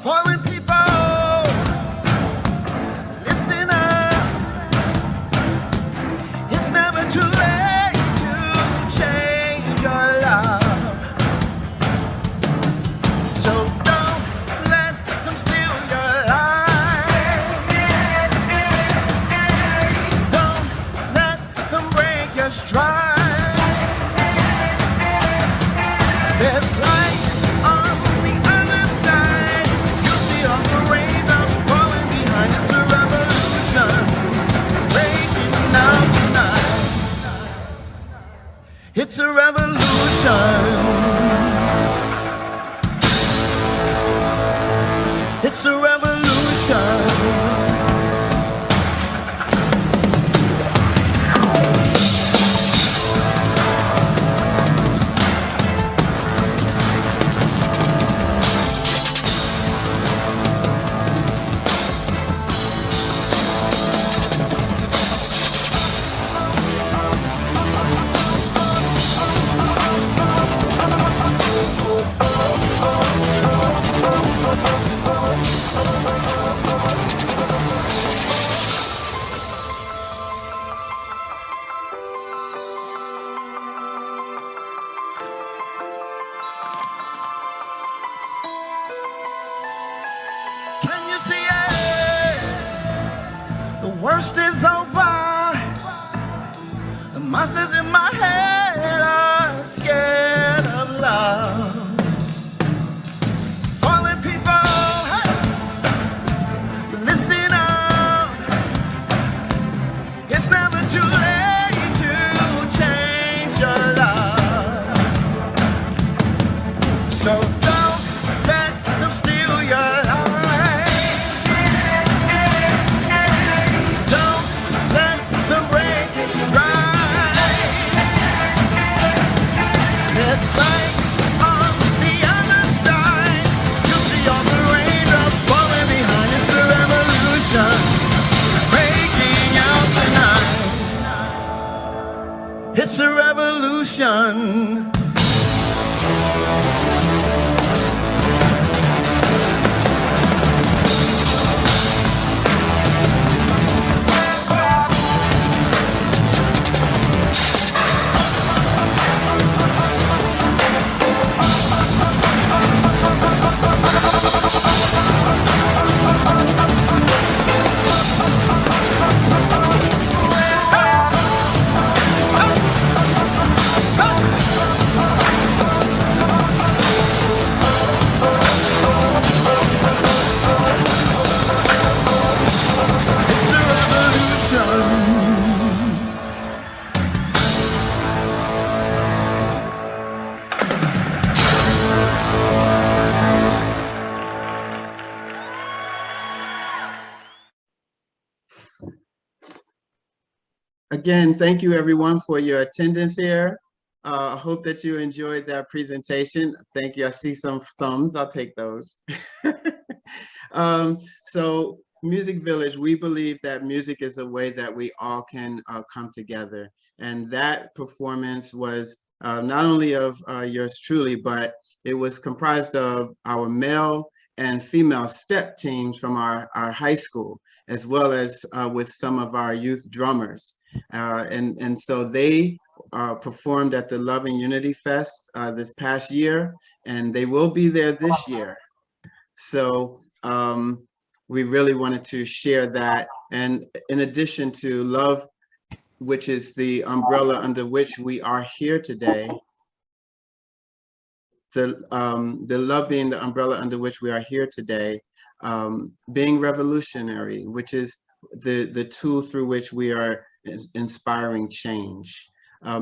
Fallen people, listen up. It's never too late to change your love. So don't let them steal your life. Don't let them break your stride. There's light on the other side. You'll see all the raindrops falling behind. It's a revolution breaking out tonight. It's a revolution. It's a revolution. Can you see it? The worst is over. The monsters in my head are scared of love. Fallen people, hey, listen up. It's never too late to change your love. So don't let them steal your life. Don't let them break your stride. There's light on the other side. You'll see all the raindrops falling behind. It's the revolution breaking out tonight. It's a revolution. Again, thank you everyone for your attendance here. I hope that you enjoyed that presentation. Thank you. I see some thumbs. I'll take those. So Music Village, we believe that music is a way that we all can come together. And that performance was not only of yours truly, but it was comprised of our male and female step teams from our high school, as well as with some of our youth drummers. And so they performed at the Love+Unity Fest this past year, and they will be there this year. So we really wanted to share that. And in addition to Love, which is the umbrella under which we are here today, the Love being the umbrella under which we are here today, being revolutionary, which is the tool through which we are inspiring change.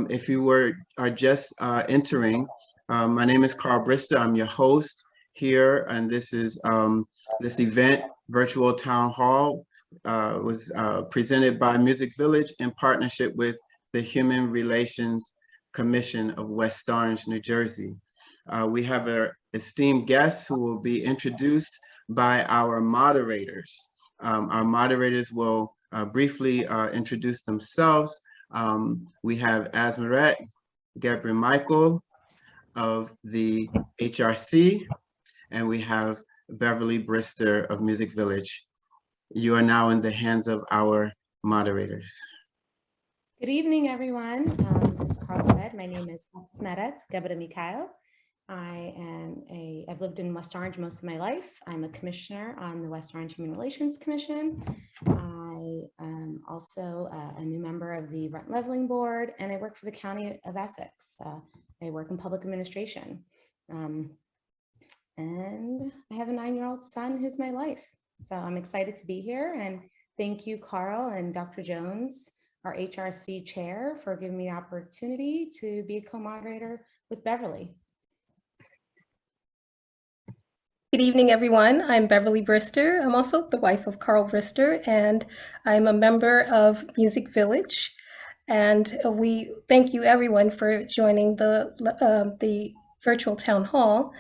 If you are just entering, my name is Carl Brister. I'm your host here, and this is this event, Virtual Town Hall, was presented by Music Village in partnership with the Human Relations Commission of West Orange, New Jersey. We have an esteemed guest who will be introduced by our moderators. Our moderators will briefly introduce themselves. We have Asmeret, Ghebremicael of the HRC, and we have Beverly Brister of Music Village. You are now in the hands of our moderators. Good evening, everyone. As Carl said, my name is Asmeret Ghebremicael. I've lived in West Orange most of my life. I'm a commissioner on the West Orange Human Relations Commission. I am also a new member of the Rent Leveling Board, and I work for the County of Essex. I work in public administration. And I have a 9-year-old son who's my life. So I'm excited to be here, and thank you, Carl and Dr. Jones, our HRC chair, for giving me the opportunity to be a co-moderator with Beverly. Good evening, everyone. I'm Beverly Brister. I'm also the wife of Carl Brister, and I'm a member of Music Village. And we thank you, everyone, for joining the virtual town hall.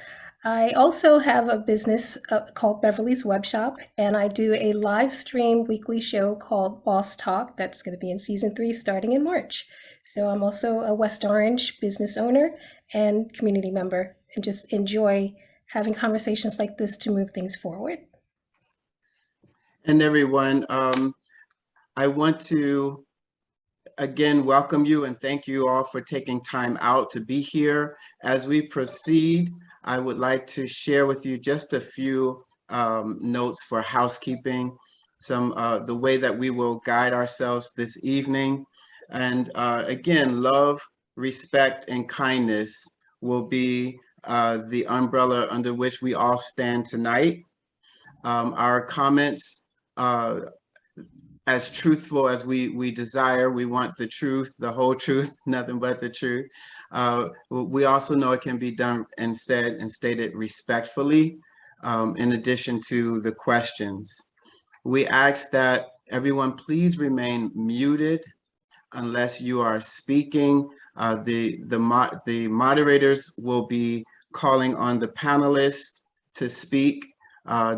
I also have a business called Beverly's Webshop, and I do a live stream weekly show called Boss Talk that's going to be in season 3 starting in March. So I'm also a West Orange business owner and community member, and just enjoy having conversations like this to move things forward. And everyone, I want to again welcome you and thank you all for taking time out to be here. As we proceed, I would like to share with you just a few notes for housekeeping, the way that we will guide ourselves this evening. And again, love, respect, and kindness will be the umbrella under which we all stand tonight. Our comments, as truthful as we desire, we want the truth, the whole truth, nothing but the truth. We also know it can be done and said and stated respectfully, in addition to the questions. We ask that everyone please remain muted unless you are speaking. The moderators will be calling on the panelists to speak.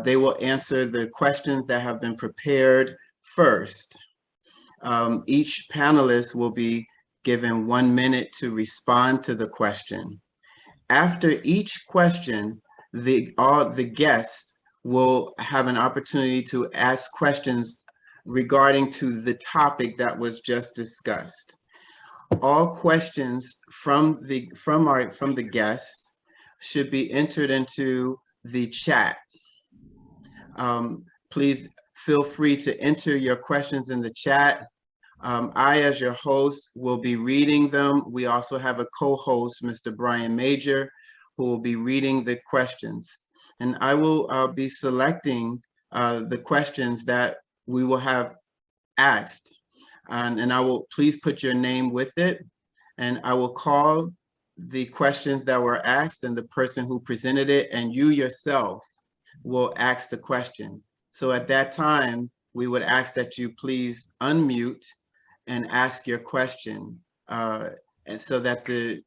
They will answer the questions that have been prepared first. Each panelist will be given 1 minute to respond to the question. After each question, all the guests will have an opportunity to ask questions regarding to the topic that was just discussed. All questions from the guests should be entered into the chat. Please feel free to enter your questions in the chat. I, as your host, will be reading them. We also have a co-host, Mr. Brian Major, who will be reading the questions. And I will be selecting the questions that we will have asked. And I will please put your name with it. And I will call the questions that were asked and the person who presented it, and you yourself will ask the question. So at that time, we would ask that you please unmute and ask your question, and so that the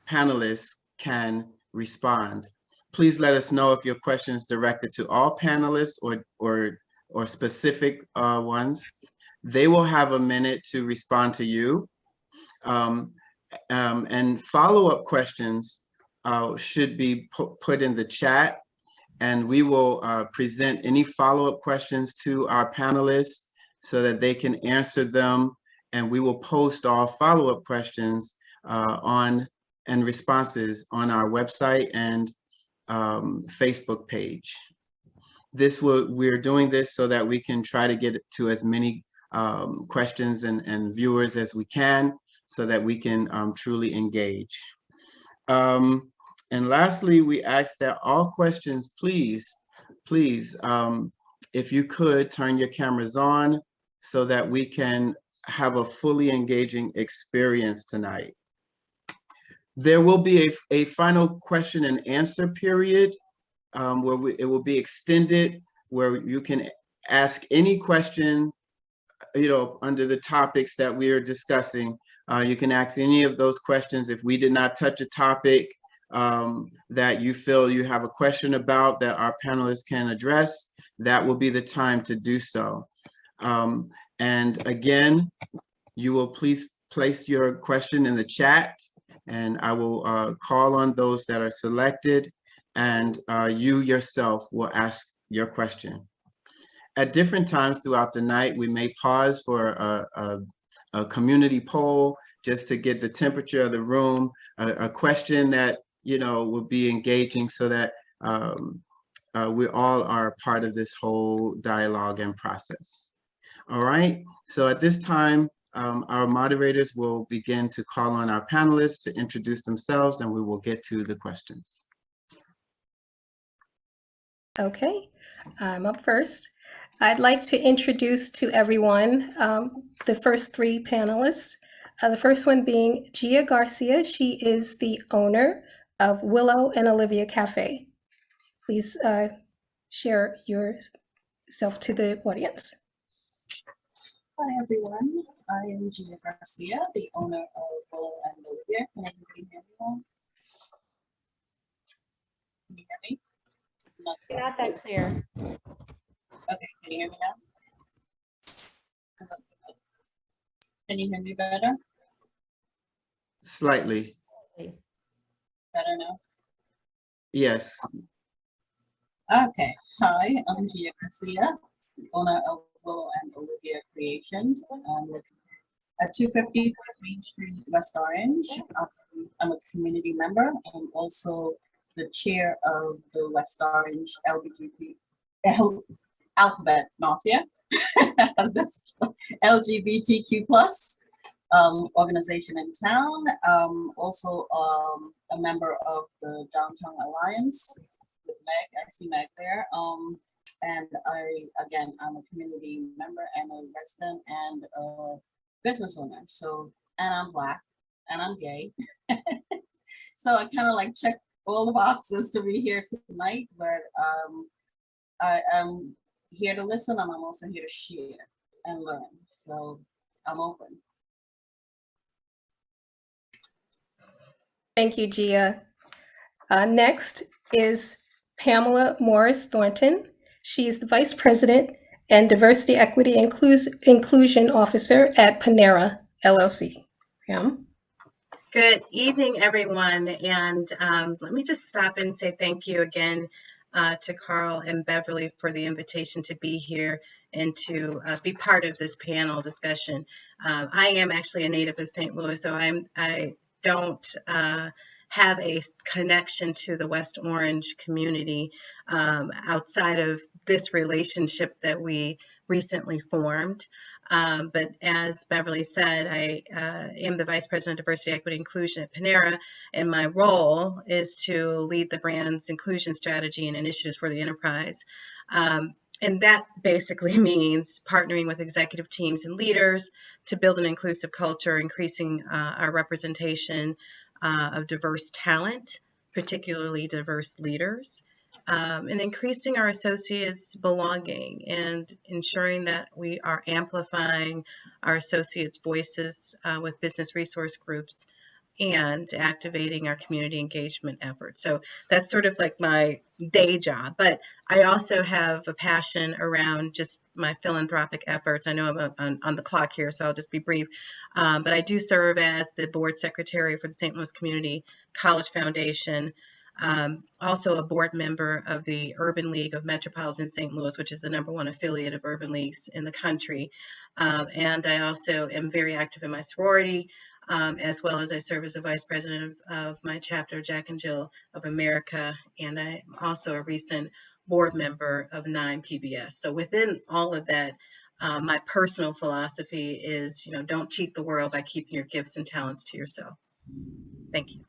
panelists can respond. Please let us know if your question is directed to all panelists or specific ones. They will have a minute to respond to you. And follow-up questions should be put in the chat, and we will present any follow-up questions to our panelists so that they can answer them, and we will post all follow-up questions and responses on our website and Facebook page. We're doing this so that we can try to get to as many questions and viewers as we can, so that we can truly engage. And lastly, we ask that all questions, please, if you could turn your cameras on so that we can have a fully engaging experience tonight. There will be a final question and answer period where it will be extended, where you can ask any question, under the topics that we are discussing. You can ask any of those questions. If we did not touch a topic that you feel you have a question about that our panelists can address, that will be the time to do so. And again, you will please place your question in the chat, and I will call on those that are selected. and you yourself will ask your question. At different times throughout the night, we may pause for a community poll just to get the temperature of the room, a question that, you know, will be engaging so that we all are part of this whole dialogue and process. All right, so at this time, our moderators will begin to call on our panelists to introduce themselves, and we will get to the questions. Okay, I'm up first. I'd like to introduce to everyone the first three panelists. The first one being Gia Garcia. She is the owner of Willow and Olivia Cafe. Please share yourself to the audience. Hi everyone, I am Gia Garcia, the owner of Willow and Olivia. Can everybody hear me well? Can you hear me? Not that clear. Okay, can you hear me now? Can you hear me better? Slightly. Better now? Yes. Okay, hi, I'm Gia Garcia, the owner of Willow and Olivia Creations. At 250 Main Street, West Orange. I'm a community member. I'm also the chair of the West Orange Alphabet Mafia, LGBTQ plus organization in town. Also a member of the Downtown Alliance with Meg. I see Meg there. And I'm a community member and a resident and a business owner. So, and I'm Black and I'm gay. So I kind of like check all the boxes to be here tonight, but I am here to listen and I'm also here to share and learn. So I'm open. Thank you, Gia. Next is Pamela Morris-Thornton. She is the Vice President and Diversity, Equity, Inclusion Officer at Panera, LLC. Pam? Good evening, everyone. And let me just stop and say thank you again to Carl and Beverly for the invitation to be here and to be part of this panel discussion. I am actually a native of St. Louis, so I don't have a connection to the West Orange community outside of this relationship that we recently formed. But as Beverly said, I am the Vice President of Diversity, Equity, Inclusion at Panera, and my role is to lead the brand's inclusion strategy and initiatives for the enterprise. And that basically means partnering with executive teams and leaders to build an inclusive culture, increasing our representation of diverse talent, particularly diverse leaders, and increasing our associates' belonging and ensuring that we are amplifying our associates' voices with business resource groups and activating our community engagement efforts. So that's sort of like my day job, but I also have a passion around just my philanthropic efforts. I know I'm on the clock here, so I'll just be brief, but I do serve as the board secretary for the St. Louis Community College Foundation, also a board member of the Urban League of Metropolitan St. Louis, which is the #1 affiliate of urban leagues in the country. And I also am very active in my sorority, as well as I serve as a vice president of my chapter, Jack and Jill of America, and I'm also a recent board member of 9 PBS. So within all of that, my personal philosophy is, don't cheat the world by keeping your gifts and talents to yourself. Thank you.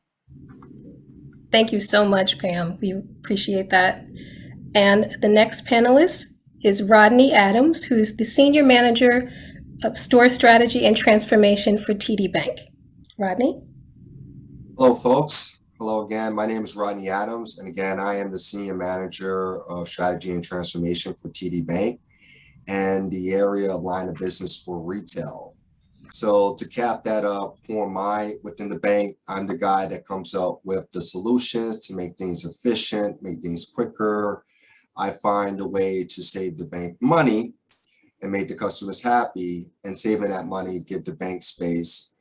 Thank you so much, Pam. We appreciate that. And the next panelist is Rodney Adams, who's the Senior Manager of Store Strategy and Transformation for TD Bank. Rodney? Hello, folks. Hello again. My name is Rodney Adams, and again, I am the Senior Manager of Strategy and Transformation for TD Bank and the area of line of business for retail. So to cap that up, within the bank, I'm the guy that comes up with the solutions to make things efficient, make things quicker. I find a way to save the bank money and make the customers happy, and saving that money, give the bank space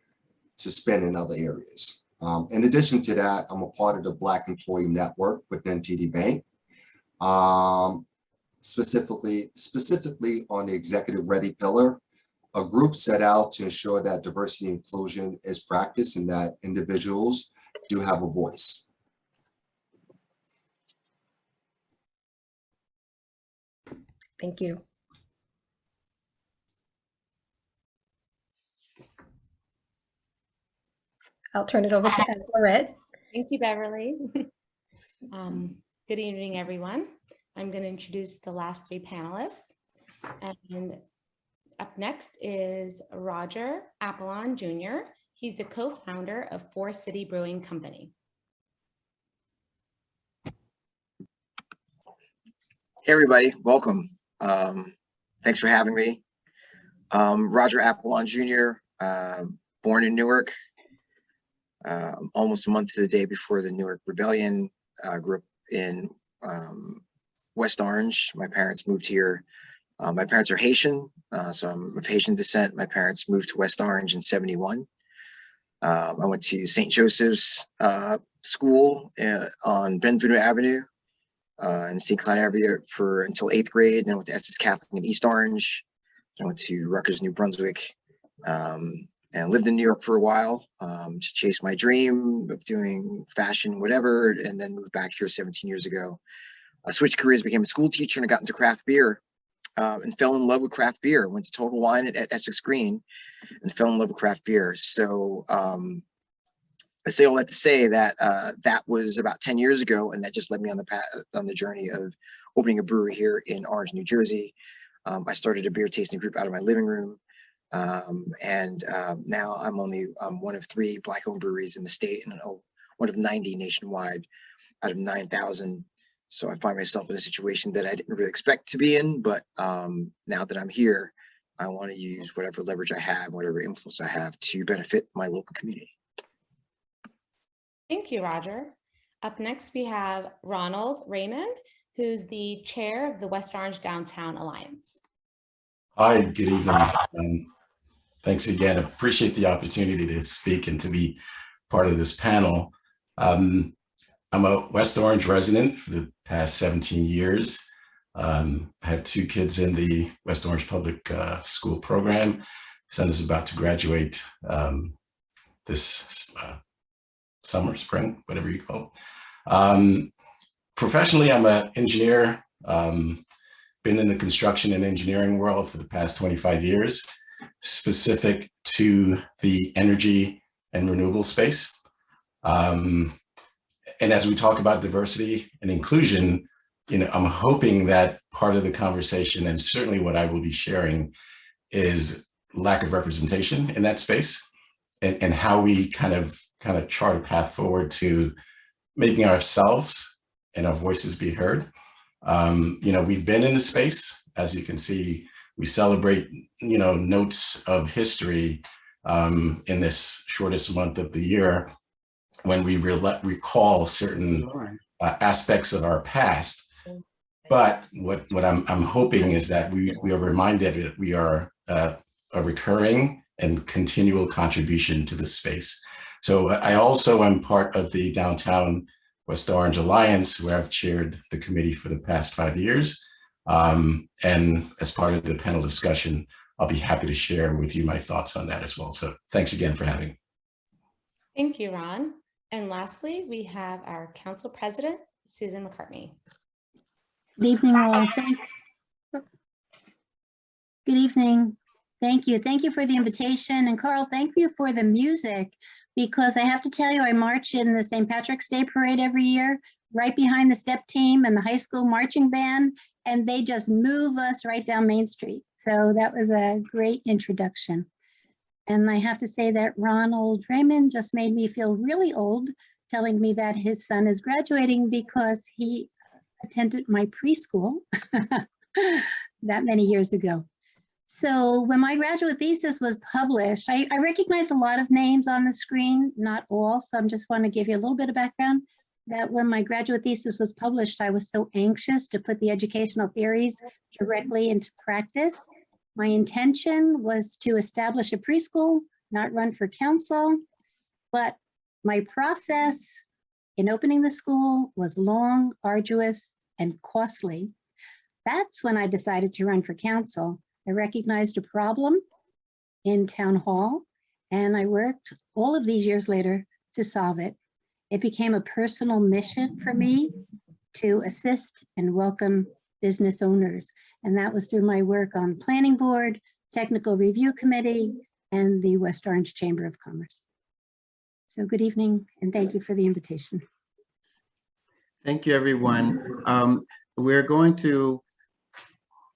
to spend in other areas. In addition to that, I'm a part of the Black Employee Network within TD Bank, specifically on the Executive Ready pillar, a group set out to ensure that diversity and inclusion is practiced and that individuals do have a voice. Thank you. I'll turn it over to Asmeret. Thank you, Beverly. Good evening, everyone. I'm going to introduce the last three panelists. And up next is Roger Appalon Jr. He's the co-founder of Four City Brewing Company. Hey everybody, welcome. Thanks for having me. Roger Apollon Jr., born in Newark, almost a month to the day before the Newark Rebellion. Grew up in West Orange. My parents moved here. My parents are Haitian, so I'm of Haitian descent. My parents moved to West Orange in '71. I went to St. Joseph's School on Benvenuto Avenue in St. Cloud area until 8th grade. Then I went to Essex Catholic in East Orange. I went to Rutgers, New Brunswick, and lived in New York for a while to chase my dream of doing fashion, whatever, and then moved back here 17 years ago. I switched careers, became a school teacher, and I got into craft beer and fell in love with craft beer. Went to Total Wine at Essex Green and fell in love with craft beer. So I say all that to say that that was about 10 years ago, and that just led me on the path, on the journey of opening a brewery here in Orange, New Jersey. I started a beer tasting group out of my living room, and now I'm one of 3 Black-owned breweries in the state, and one of 90 nationwide out of 9,000. So I find myself in a situation that I didn't really expect to be in, but now that I'm here, I want to use whatever leverage I have, whatever influence I have to benefit my local community. Thank you, Roger. Up next, we have Ronald Raymond, who's the chair of the West Orange Downtown Alliance. Hi, good evening. Thanks again. Appreciate the opportunity to speak and to be part of this panel. I'm a West Orange resident for the past 17 years. I have 2 kids in the West Orange Public School program. Son is about to graduate this summer, spring, whatever you call it. Professionally, I'm an engineer. Been in the construction and engineering world for the past 25 years, specific to the energy and renewable space. And as we talk about diversity and inclusion, I'm hoping that part of the conversation, and certainly what I will be sharing, is lack of representation in that space, and how we kind of chart a path forward to making ourselves and our voices be heard. We've been in the space, as you can see. We celebrate, notes of history in this shortest month of the year, when we recall certain aspects of our past. But what I'm hoping is that we are reminded that we are a recurring and continual contribution to the space. So I also am part of the Downtown West Orange Alliance, where I've chaired the committee for the past 5 years. And as part of the panel discussion, I'll be happy to share with you my thoughts on that as well. So thanks again for having me. Thank you, Ron. And lastly, we have our council president, Susan McCartney. Good evening, all. Good evening. Thank you. Thank you for the invitation. And Carl, thank you for the music, because I have to tell you, I march in the St. Patrick's Day Parade every year, right behind the step team and the high school marching band, and they just move us right down Main Street. So that was a great introduction. And I have to say that Ronald Raymond just made me feel really old, telling me that his son is graduating because he attended my preschool that many years ago. So when my graduate thesis was published, I recognize a lot of names on the screen, not all, so I'm just want to give you a little bit of background, that when my graduate thesis was published, I was so anxious to put the educational theories directly into practice. My intention was to establish a preschool, not run for council, but My process in opening the school was long, arduous, and costly. That's when I decided to run for council. I recognized a problem in Townhall, and I worked all of these years later to solve it. It became a personal mission for me to assist and welcome business owners. And that was through my work on Planning Board, Technical Review Committee, and the West Orange Chamber of Commerce. So good evening, and thank you for the invitation. Thank you, everyone. We're going to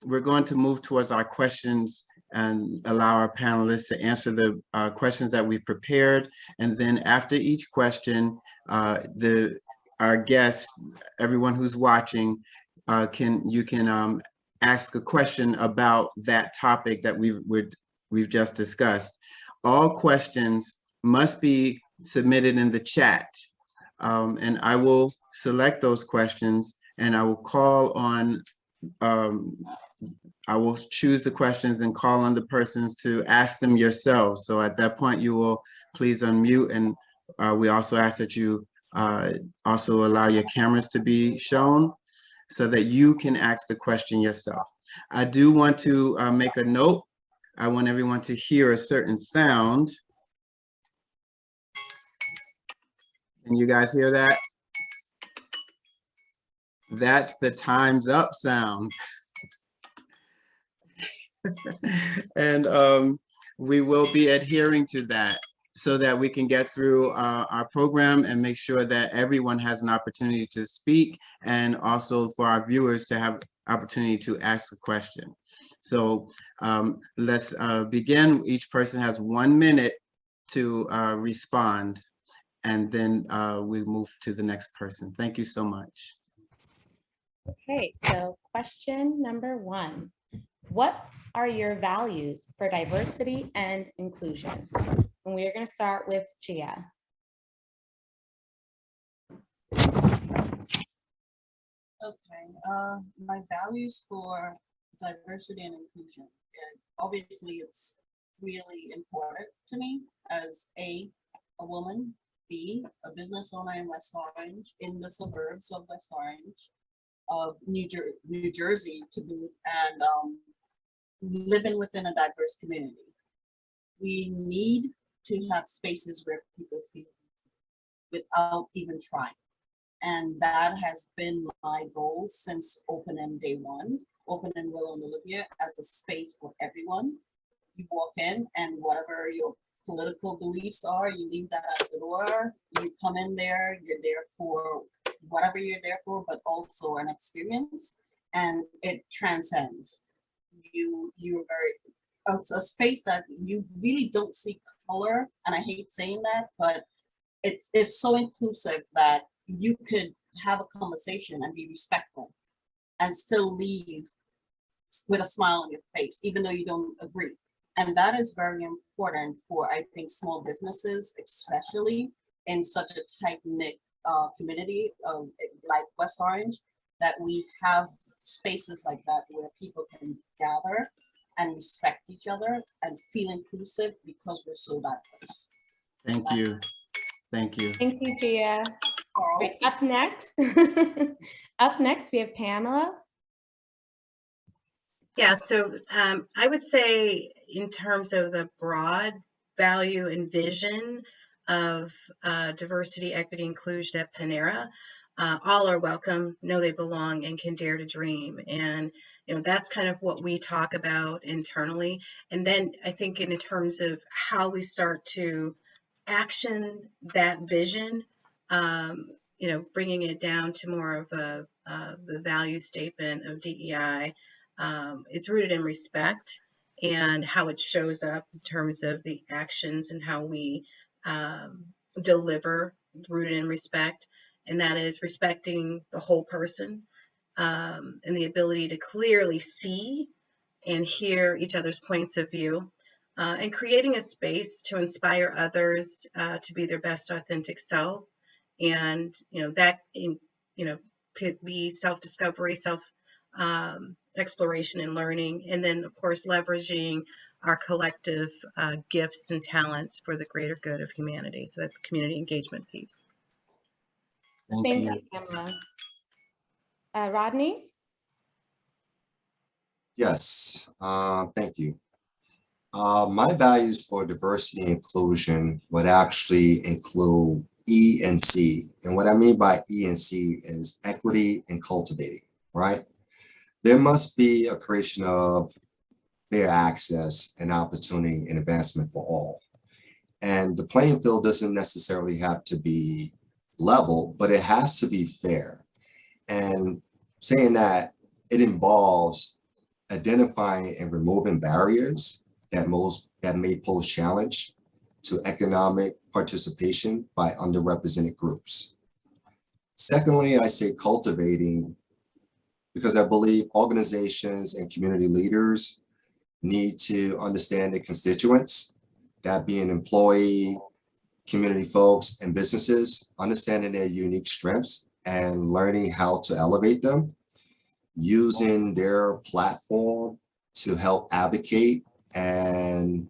move towards our questions and allow our panelists to answer the questions that we prepared. And then after each question, our guests, everyone who's watching, you can ask a question about that topic that we've just discussed. All questions must be submitted in the chat, and I will select those questions, and I will call on. I will choose the questions and call on the persons to ask them yourselves. So at that point, you will please unmute, and we also ask that you also allow your cameras to be shown so that you can ask the question yourself. I do want to make a note. I want everyone to hear a certain sound. Can you guys hear that? That's the time's up sound. And we will be adhering to that so that we can get through our program and make sure that everyone has an opportunity to speak, and also for our viewers to have opportunity to ask a question. So let's begin. Each person has 1 minute to respond, and then we move to the next person. Thank you so much. Okay, so question number 1. What are your values for diversity and inclusion? And we are going to start with Gia. Okay, my values for diversity and inclusion. Obviously, it's really important to me as a woman, B, a business owner in West Orange, in the suburbs of West Orange, of New Jersey to boot, and living within a diverse community. We need to have spaces where people feel without even trying. And that has been my goal since opening day one, opening Willow and Olivia as a space for everyone. You walk in and whatever your political beliefs are, you leave that at the door. You come in there, you're there for whatever you're there for, but also an experience, and it transcends. You're very, a space that you really don't see color, and I hate saying that, but it's so inclusive that you could have a conversation and be respectful and still leave with a smile on your face, even though you don't agree. And that is very important for, I think, small businesses, especially in such a tight-knit community like West Orange, that we have spaces like that where people can gather and respect each other and feel inclusive because we're so diverse. Thank you. Thank you. Thank you, Gia. Right, up next, we have Pamela. Yeah, so I would say in terms of the broad value and vision of diversity, equity, inclusion at Panera, all are welcome, know they belong, and can dare to dream. And that's kind of what we talk about internally. And then I think in terms of how we start to action that vision, bringing it down to more of the value statement of DEI. It's rooted in respect and how it shows up in terms of the actions and how we deliver, rooted in respect. And that is respecting the whole person and the ability to clearly see and hear each other's points of view, and creating a space to inspire others to be their best authentic self. And that could be self-discovery, exploration and learning, and then of course leveraging our collective gifts and talents for the greater good of humanity. So that's the community engagement piece. Thank Thank you. you, Pamela. Rodney? Yes, thank you. My values for diversity and inclusion would actually include E and C. And what I mean by E and C is equity and cultivating, right? There must be a creation of fair access and opportunity and advancement for all. And the playing field doesn't necessarily have to be level, but it has to be fair. And saying that, it involves identifying and removing barriers that may pose challenge to economic participation by underrepresented groups. Secondly, I say cultivating because I believe organizations and community leaders need to understand their constituents, that being employee, community folks, and businesses, understanding their unique strengths and learning how to elevate them, using their platform to help advocate and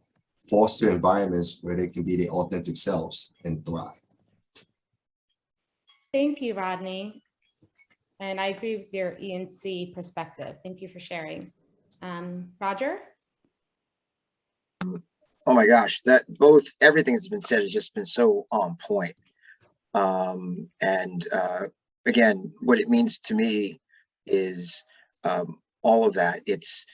foster environments where they can be their authentic selves and thrive. Thank you, Rodney. And I agree with your E&C perspective. Thank you for sharing. Roger? Oh my gosh, everything that's been said has just been so on point. Again, what it means to me is all of that. It's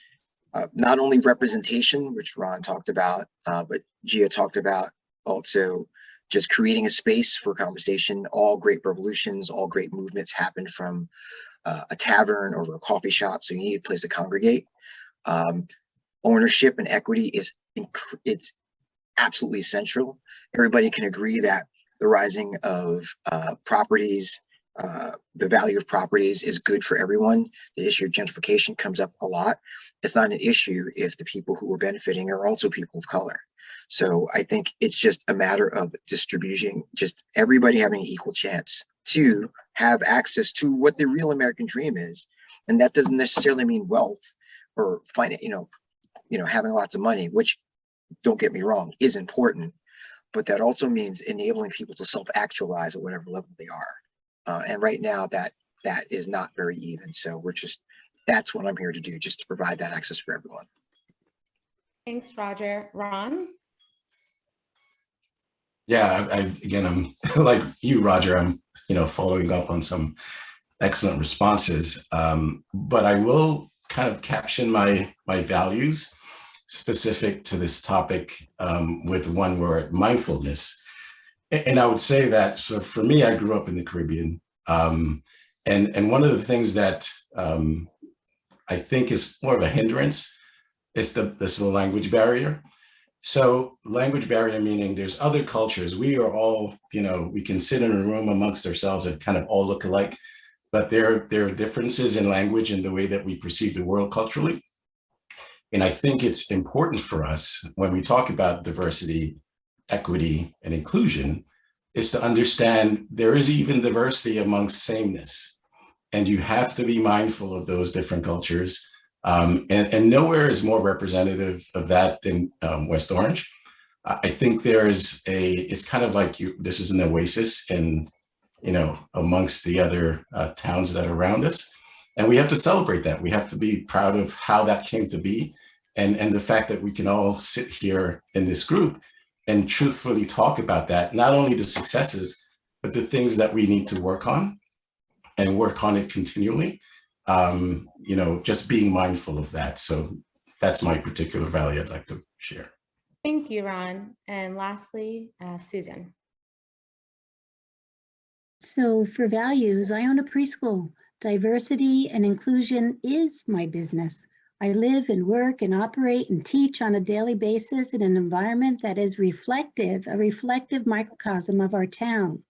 not only representation, which Ron talked about, but Gia talked about also just creating a space for conversation. All great revolutions, all great movements happen from a tavern or a coffee shop, so you need a place to congregate. Ownership and equity it's absolutely essential. Everybody can agree that the rising of properties, the value of properties is good for everyone. The issue of gentrification comes up a lot. It's not an issue if the people who are benefiting are also people of color. So I think it's just a matter of distributing, just everybody having an equal chance to have access to what the real American dream is. And that doesn't necessarily mean wealth or having lots of money, which, don't get me wrong, is important, but that also means enabling people to self-actualize at whatever level they are. And right now that is not very even. So that's what I'm here to do, just to provide that access for everyone. Thanks, Roger. Ron? Yeah, again, I'm like you, Roger, I'm, following up on some excellent responses, but I will kind of caption my values specific to this topic with one word: mindfulness. And I would say that, so for me, I grew up in the Caribbean, and one of the things that I think is more of a hindrance is the language barrier. So language barrier meaning there's other cultures. We are all, we can sit in a room amongst ourselves and kind of all look alike, but there are differences in language and the way that we perceive the world culturally. And I think it's important for us when we talk about diversity, equity, and inclusion is to understand there is even diversity amongst sameness. And you have to be mindful of those different cultures. And nowhere is more representative of that than West Orange. I think it's kind of like this is an oasis in, amongst the other towns that are around us. And we have to celebrate that. We have to be proud of how that came to be. And the fact that we can all sit here in this group and truthfully talk about that, not only the successes, but the things that we need to work on and work on it continually. Just being mindful of that. So that's my particular value I'd like to share. Thank you, Ron. And lastly, Susan. So for values, I own a preschool. Diversity and inclusion is my business. I live and work and operate and teach on a daily basis in an environment that is a reflective microcosm of our town.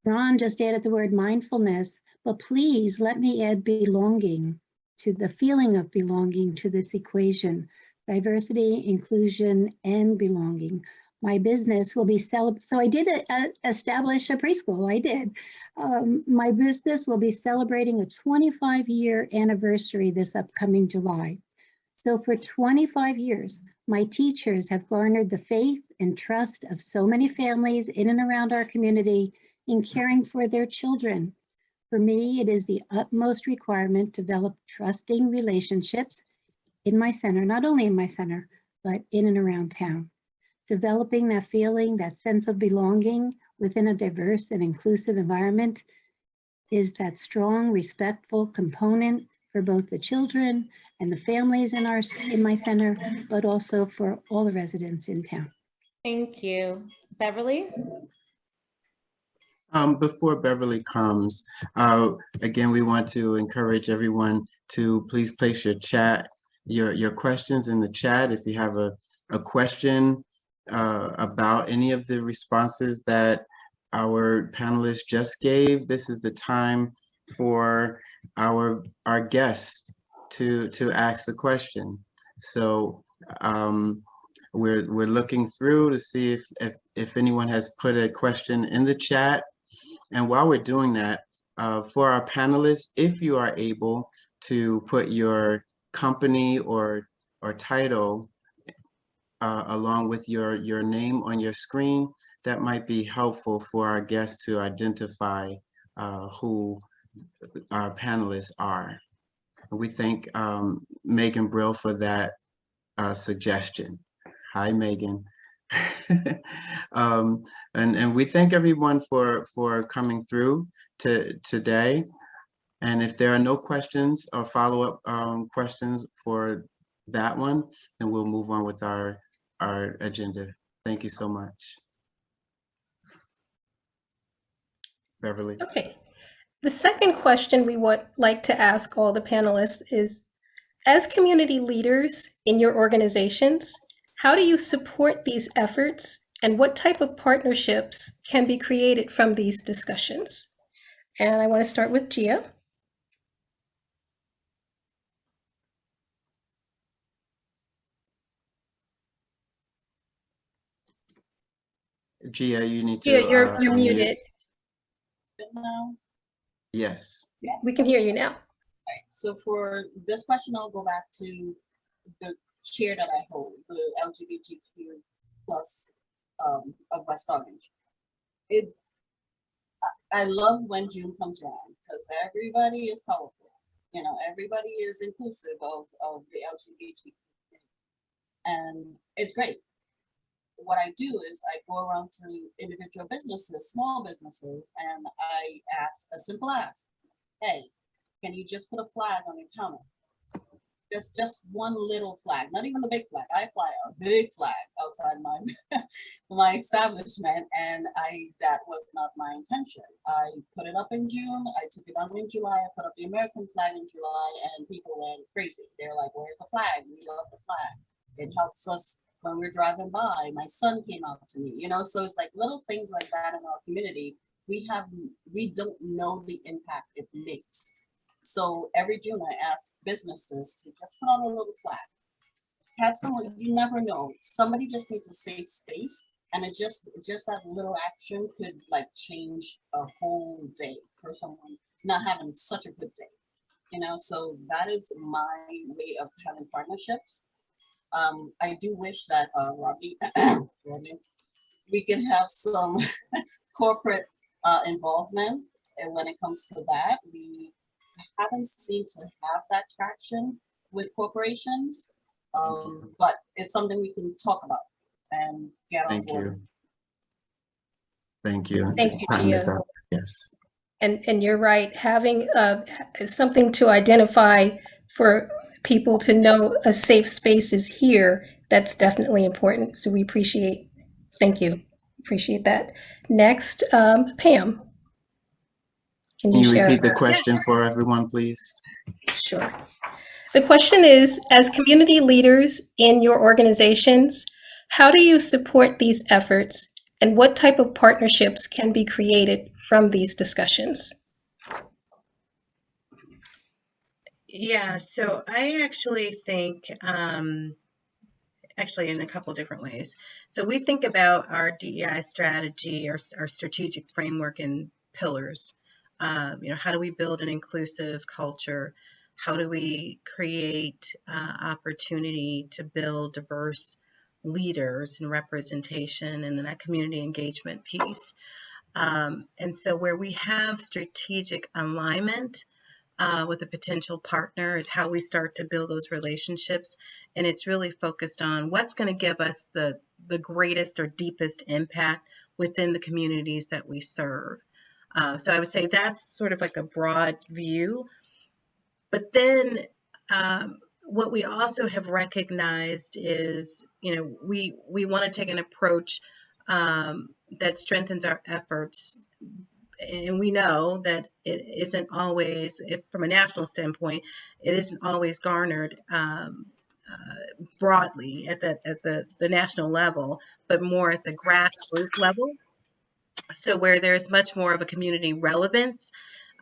Ron just added the word mindfulness, but please let me add belonging, to the feeling of belonging to this equation. Diversity, inclusion, and belonging. My business will be so I did establish a preschool, I did. My business will be celebrating a 25-year anniversary this upcoming July. So for 25 years, My teachers have garnered the faith and trust of so many families in and around our community in caring for their children. For me, it is the utmost requirement to develop trusting relationships in my center, not only in my center, but in and around town. Developing that feeling, that sense of belonging within a diverse and inclusive environment is that strong, respectful component for both the children and the families in my center, but also for all the residents in town. Thank you. Beverly? Before Beverly comes, again, we want to encourage everyone to please place your questions in the chat. If you have a question about any of the responses that our panelists just gave, this is the time for our guests to ask the question. So we're looking through to see if anyone has put a question in the chat. And while we're doing that, for our panelists, if you are able to put your company or title along with your name on your screen, that might be helpful for our guests to identify who our panelists are. We thank Megan Brill for that suggestion. Hi, Megan. And we thank everyone for coming through today. And if there are no questions or follow-up questions for that one, then we'll move on with our agenda. Thank you so much. Beverly. Okay. The second question we would like to ask all the panelists is, as community leaders in your organizations, how do you support these efforts, and what type of partnerships can be created from these discussions? And I want to start with Gia. Gia, you need to Gia, you're unmute. muted. Now, Yes. We can hear you now. right. So for this question, I'll go back to the chair that I hold, the LGBTQ plus of West Orange. I love when June comes around because everybody is colorful. You know, everybody is inclusive of the LGBT, and it's great. What I do is I go around to individual businesses, small businesses, and I ask a simple ask. Hey, can you just put a flag on your counter? Just one little flag, not even the big flag. I fly a big flag outside my establishment, and that was not my intention. I put it up in June, I took it down in July, I put up the American flag in July, and people went crazy. They're like, where's the flag? We love the flag. It helps us when we're driving by. My son came out to me, you know, so it's like little things like that in our community. We don't know the impact it makes. So every June I ask businesses to just put on a little flag. Have someone, you never know. Somebody just needs a safe space, and it just that little action could like change a whole day for someone not having such a good day. You know, so that is my way of having partnerships. I do wish that Rodney, we can have some corporate involvement, and when it comes to that, we haven't seemed to have that traction with corporations, but it's something we can talk about and get on board. Thank you. Thank you, Time is Gia. up. Yes. And you're right, having something to identify for people to know a safe space is here, that's definitely important. So we appreciate, thank you, appreciate that. Next, Pam. Can Can you share? repeat the question for everyone, please? Sure. The question is, as community leaders in your organizations, how do you support these efforts, and what type of partnerships can be created from these discussions? Yeah, so I actually think, actually in a couple different ways. So we think about our DEI strategy, our strategic framework and pillars. You know, how do we build an inclusive culture? how do we create opportunity to build diverse leaders and representation, and then that community engagement piece. And so where we have strategic alignment with a potential partner is how we start to build those relationships. And it's really focused on what's going to give us the greatest or deepest impact within the communities that we serve. So I would say that's sort of like a broad view. But then what we also have recognized is, we want to take an approach that strengthens our efforts. And we know that it isn't always, from a national standpoint, it isn't always garnered broadly at the national level, but more at the grassroots level. So where there's much more of a community relevance.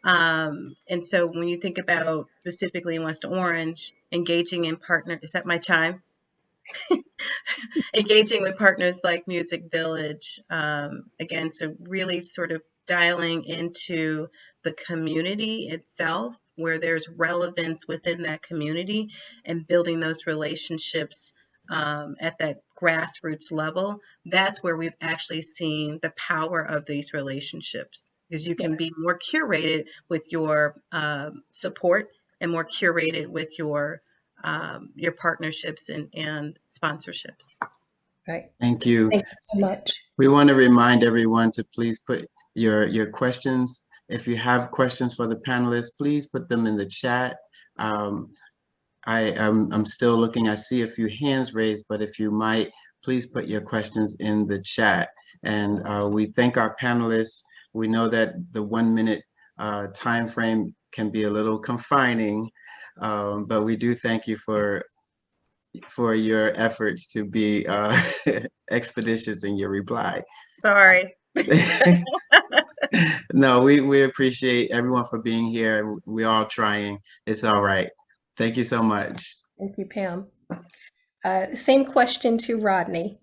And so when you think about specifically in West Orange, engaging in partner, is that my chime? Engaging with partners like Music Village, again, so really sort of dialing into the community itself, where there's relevance within that community, and building those relationships at that grassroots level. That's where we've actually seen the power of these relationships, because you can be more curated with your support and more curated with your partnerships and sponsorships. Right. Thank you. Thank you so much. We want to remind everyone to please put your questions. If you have questions for the panelists, please put them in the chat. I'm still looking, I see a few hands raised, but if you might, please put your questions in the chat. And we thank our panelists. We know that the 1 minute time frame can be a little confining, but we do thank you for your efforts to be expeditious in your reply. Sorry. No, we appreciate everyone for being here. We're all trying. It's all right. Thank you so much. Thank you, Pam. Same question to Rodney.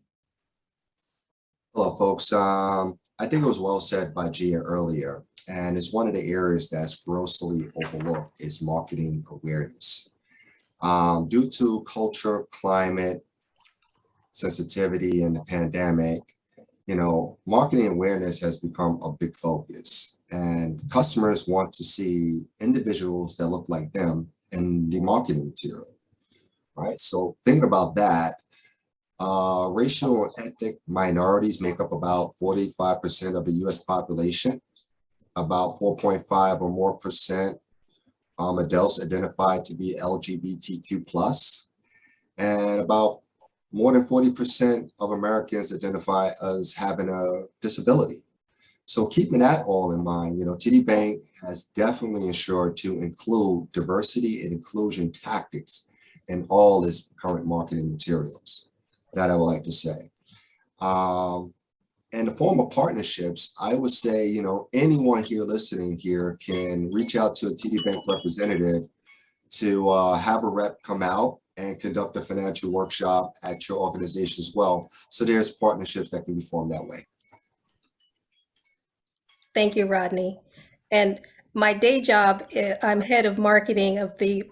Hello, folks. I think it was well said by Gia earlier, and it's one of the areas that's grossly overlooked is marketing awareness. Due to culture, climate, sensitivity, and the pandemic, marketing awareness has become a big focus, and customers want to see individuals that look like them in the marketing material, right? So thinking about that, racial and ethnic minorities make up about 45% of the US population, about 4.5 or more percent adults identified to be LGBTQ+, and about more than 40% of Americans identify as having a disability. So keeping that all in mind, TD Bank has definitely ensured to include diversity and inclusion tactics in all its current marketing materials. That I would like to say. And the form of partnerships, I would say, anyone here listening here can reach out to a TD Bank representative to have a rep come out and conduct a financial workshop at your organization as well. So there's partnerships that can be formed that way. Thank you, Rodney. And my day job, I'm head of marketing of the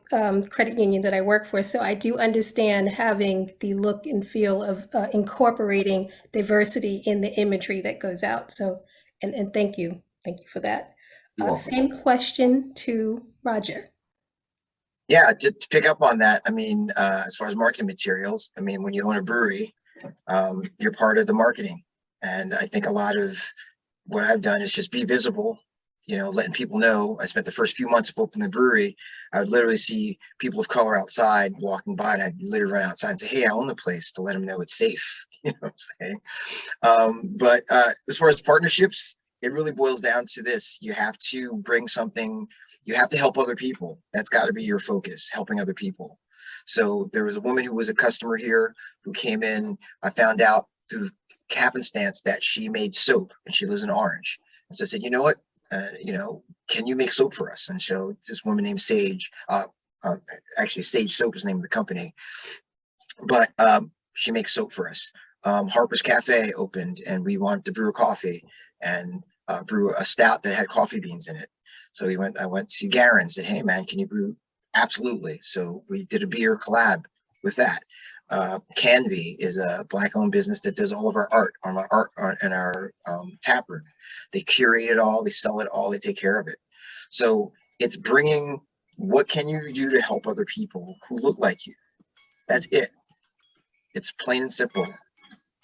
credit union that I work for. So I do understand having the look and feel of incorporating diversity in the imagery that goes out. So, and thank you. Thank you for that. Same question to Roger. Yeah, to pick up on that, as far as marketing materials, when you own a brewery, you're part of the marketing. And I think a lot of what I've done is just be visible, letting people know. I spent the first few months of opening the brewery. I would literally see people of color outside walking by, and I'd literally run outside and say, hey, I own the place, to let them know it's safe. You know what I'm saying? But as far as partnerships, it really boils down to this. You have to bring something, you have to help other people. That's got to be your focus, helping other people. So there was a woman who was a customer here who came in. I found out through happenstance that she made soap, and she lives in Orange. And so I said, you know what? Can you make soap for us? And so this woman named Sage, actually Sage Soap is the name of the company, but she makes soap for us. Harper's Cafe opened, and we wanted to brew a coffee and brew a stout that had coffee beans in it. So I went to Garen and said, hey man, can you brew Absolutely. So we did a beer collab with that. Canvy is a Black-owned business that does all of our art on and our tap room. They curate it all, they sell it all, they take care of it. So it's bringing, what can you do to help other people who look like you? That's it. It's plain and simple.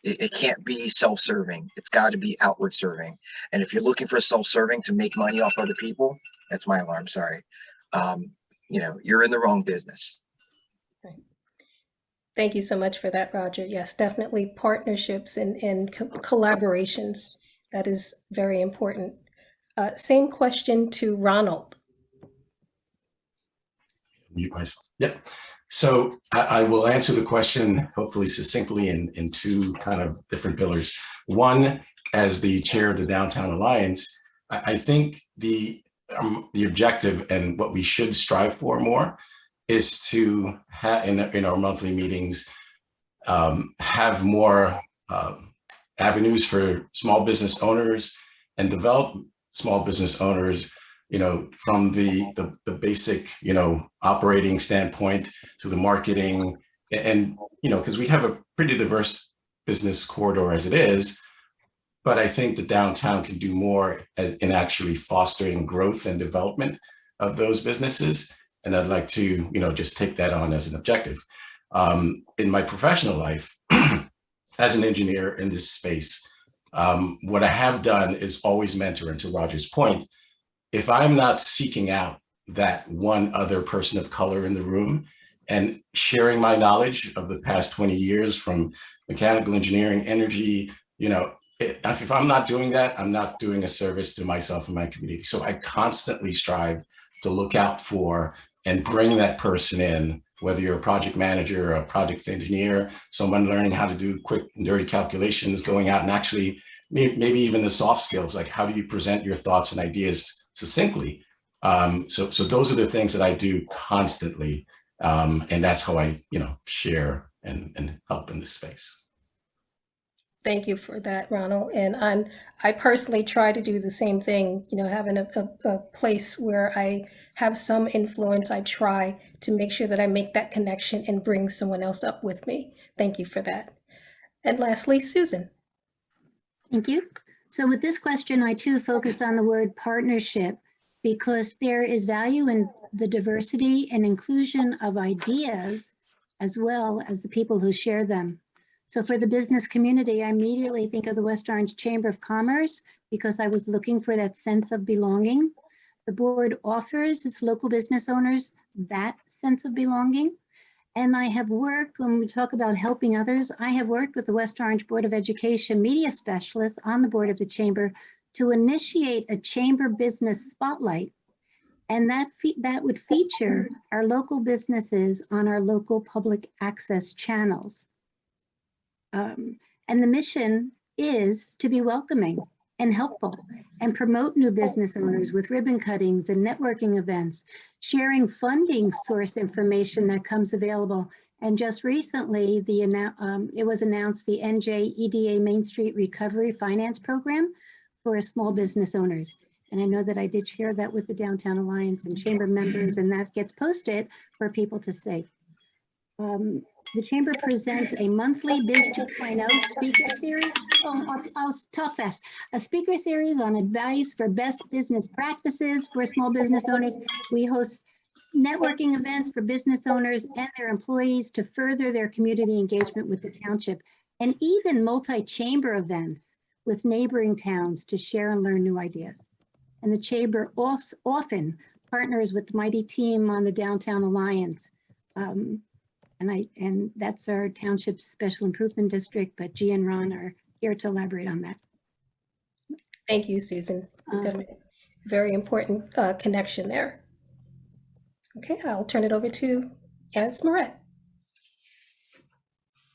It can't be self-serving. It's got to be outward serving. And if you're looking for self-serving to make money off other people, that's my alarm, sorry. You know, you're in the wrong business. Thank you so much for that, Roger. Yes, definitely partnerships and collaborations. That is very important. Same question to Ronald. Mute myself. Yep. So I will answer the question hopefully succinctly in two kind of different pillars. One, as the chair of the Downtown Alliance, I think the objective and what we should strive for more is to have in our monthly meetings, have more avenues for small business owners and develop small business owners, you know, from the basic, you know, operating standpoint to the marketing, and you know, because we have a pretty diverse business corridor as it is, but I think the downtown can do more in actually fostering growth and development of those businesses. And I'd like to, you know, just take that on as an objective. In my professional life, as an engineer in this space, what I have done is always mentor, and to Roger's point, if I'm not seeking out that one other person of color in the room and sharing my knowledge of the past 20 years from mechanical engineering, energy, you know, if I'm not doing that, I'm not doing a service to myself and my community. So I constantly strive to look out for and bring that person in, whether you're a project manager or a project engineer, someone learning how to do quick and dirty calculations, going out and actually maybe even the soft skills, like how do you present your thoughts and ideas succinctly. So those are the things that I do constantly. And that's how I, you know, share and help in this space. Thank you for that, Ronald. And I personally try to do the same thing, you know, having a place where I have some influence. I try to make sure that I make that connection and bring someone else up with me. Thank you for that. And lastly, Susan. Thank you. So with this question, I too focused on the word partnership because there is value in the diversity and inclusion of ideas as well as the people who share them. So for the business community, I immediately think of the West Orange Chamber of Commerce because I was looking for that sense of belonging. The board offers its local business owners that sense of belonging. And I have worked, when we talk about helping others, I have worked with the West Orange Board of Education media specialist on the board of the chamber to initiate a chamber business spotlight. And that would feature our local businesses on our local public access channels. And the mission is to be welcoming and helpful and promote new business owners with ribbon cuttings and networking events, sharing funding source information that comes available. And just recently, it was announced the NJEDA Main Street Recovery Finance Program for small business owners. And I know that I did share that with the Downtown Alliance and chamber members, and that gets posted for people to see. The chamber presents a monthly Biz 2.0 speaker series. I'll talk fast. A speaker series on advice for best business practices for small business owners. We host networking events for business owners and their employees to further their community engagement with the township, and even multi-chamber events with neighboring towns to share and learn new ideas. And the chamber also often partners with the mighty team on the Downtown Alliance. And that's our township special improvement district, but Gia and Ron are here to elaborate on that. Thank you, Susan. Definitely very important connection there. Okay, I'll turn it over to Asmeret.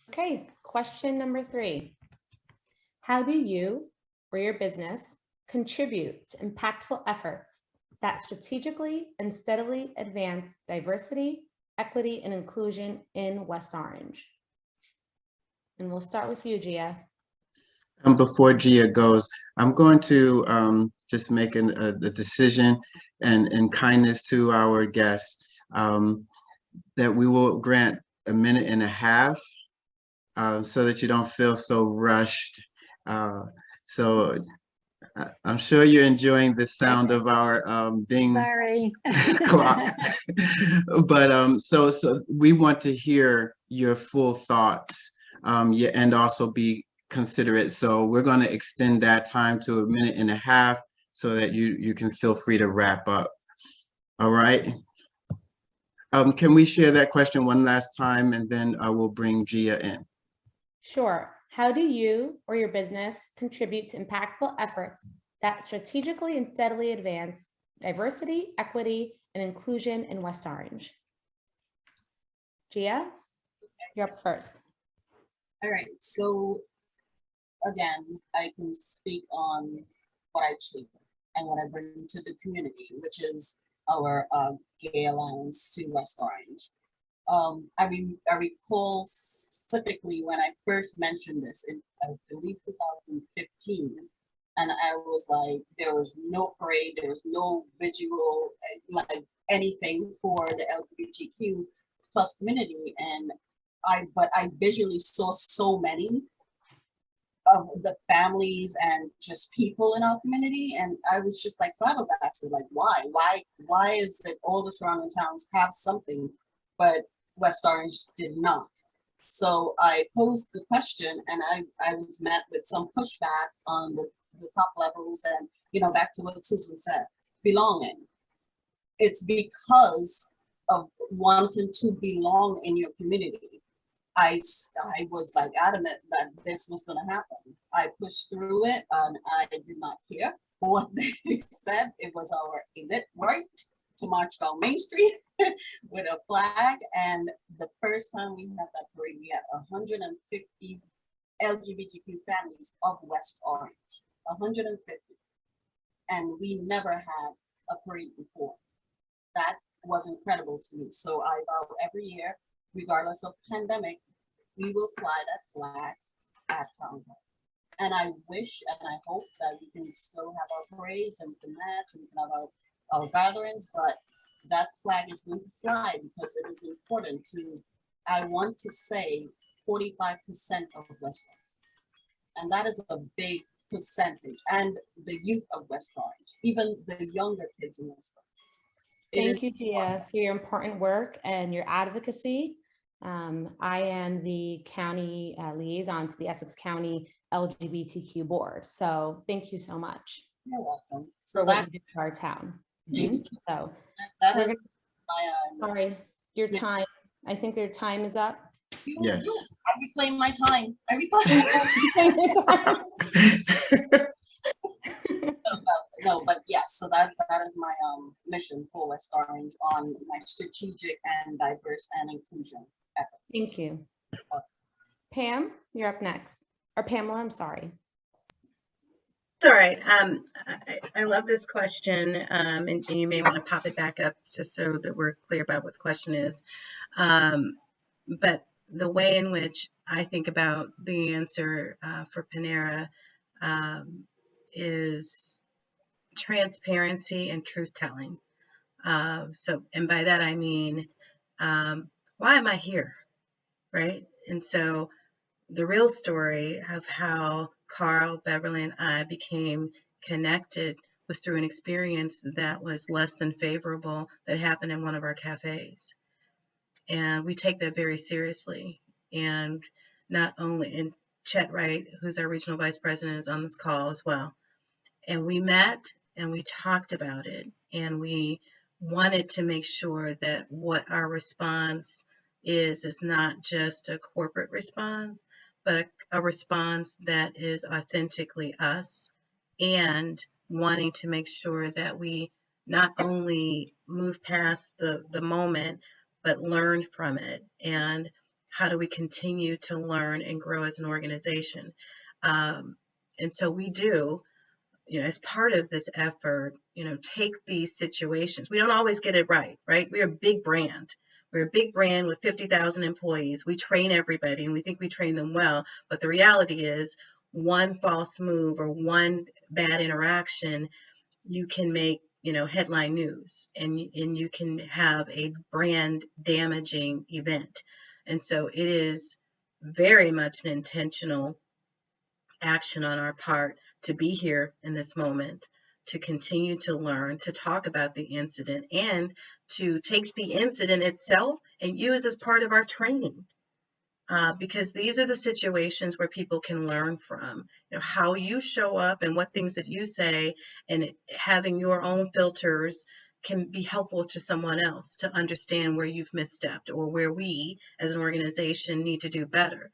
Okay, question number 3. How do you or your business contribute to impactful efforts that strategically and steadily advance diversity, equity, and inclusion in West Orange? And we'll start with you, Gia. And before Gia goes, I'm going to just make a decision and in kindness to our guests. that we will grant a minute and a half so that you don't feel so rushed. So I'm sure you're enjoying the sound of our ding Sorry. clock. But so we want to hear your full thoughts, and also be considerate. So we're going to extend that time to a minute and a half so that you can feel free to wrap up. All right. Can we share that question one last time, and then I will bring Gia in. Sure. How do you or your business contribute to impactful efforts that strategically and steadily advance diversity, equity, and inclusion in West Orange? Gia, you're up first. All right, so again, I can speak on what I achieve and what I bring to the community, which is our Gay Alliance to West Orange. I recall specifically when I first mentioned this in, I believe, 2015, and I was like, there was no parade, there was no visual, like anything for the LGBTQ plus community, and but I visually saw so many of the families and just people in our community, and I was just like flabbergasted, like why is it all the surrounding towns have something, but West Orange did not? So I posed the question, and I was met with some pushback on the top levels, and back to what Susan said, belonging. It's because of wanting to belong in your community. I was like adamant that this was going to happen. I pushed through it, and I did not care what they said. It was our innate right to march down Main Street with a flag. And the first time we had that parade, we had 150 LGBTQ families of West Orange, 150. And we never had a parade before. That was incredible to me. So I vow every year, regardless of pandemic, we will fly that flag at Townhall. And I wish and I hope that we can still have our parades and we can match and we can have our gatherings, but that flag is going to fly because it is important to, I want to say 45% of West Orange. And that is a big percentage. And the youth of West Orange, even the younger kids in West Orange. Thank you, Gia, for your important work and your advocacy. I am the county liaison to the Essex County LGBTQ board. So thank you so much. You're welcome. So that's our town. So that is sorry, your time. I think their time is up. Yes. I reclaim my time. I reclaim my time. No, but yes, so that is my mission for West Orange on my strategic and diverse and inclusion efforts. Thank you. Pam, you're up next. Or Pamela, I'm sorry. It's all right. I love this question, and you may want to pop it back up just so that we're clear about what the question is. But the way in which I think about the answer for Panera is transparency and truth-telling. And by that I mean, why am I here, right? And so the real story of how Carl, Beverly, and I became connected was through an experience that was less than favorable that happened in one of our cafes. And we take that very seriously. And not only, and Chet Wright, who's our regional vice president, is on this call as well. And we met and we talked about it. And we wanted to make sure that what our response is not just a corporate response, but a response that is authentically us, and wanting to make sure that we not only move past the moment, but learn from it. And how do we continue to learn and grow as an organization? And so we do, as part of this effort, take these situations. We don't always get it right? We're a big brand. We're a big brand with 50,000 employees. We train everybody and we think we train them well. But the reality is one false move or one bad interaction, you can make headline news, and you can have a brand damaging event. And so it is very much an intentional action on our part to be here in this moment, to continue to learn, to talk about the incident, and to take the incident itself and use as part of our training. Because these are the situations where people can learn from, how you show up and what things that you say, and having your own filters can be helpful to someone else to understand where you've misstepped or where we as an organization need to do better.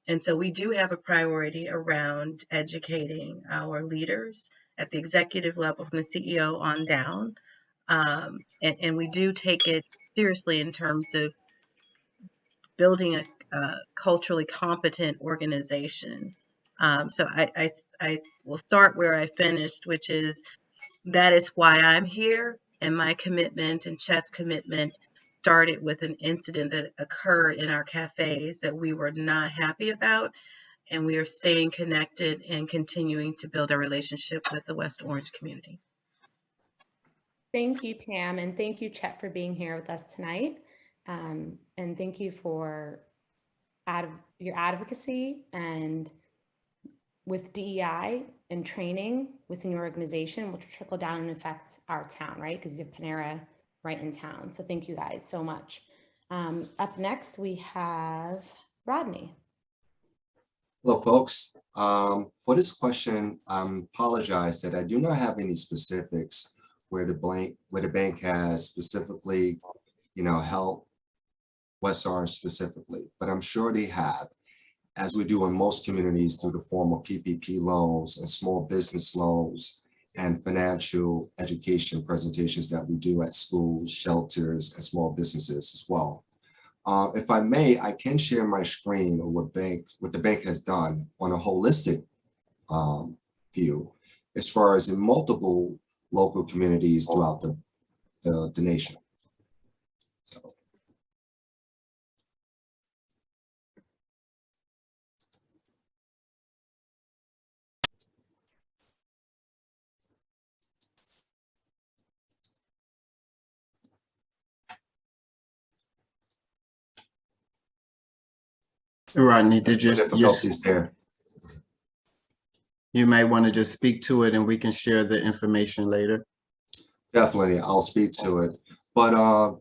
And so we do have a priority around educating our leaders at the executive level from the CEO on down. And we do take it seriously in terms of building a culturally competent organization. So I will start where I finished, which is that is why I'm here, and my commitment and Chet's commitment started with an incident that occurred in our cafes that we were not happy about, and we are staying connected and continuing to build a relationship with the West Orange community. Thank you, Pam, and thank you, Chet, for being here with us tonight. And thank you for your advocacy and with DEI and training within your organization, which will trickle down and affect our town, right? Because you have Panera right in town. So thank you guys so much. Up next, we have Rodney. Hello, folks. For this question, I apologize that I do not have any specifics where the bank has specifically, helped West Orange specifically, but I'm sure they have, as we do in most communities through the form of PPP loans and small business loans and financial education presentations that we do at schools, shelters, and small businesses as well. If I may, I can share my screen of what the bank has done on a holistic view, as far as in multiple local communities throughout the nation. Rodney, did you might want to just speak to it and we can share the information later. Definitely, I'll speak to it. But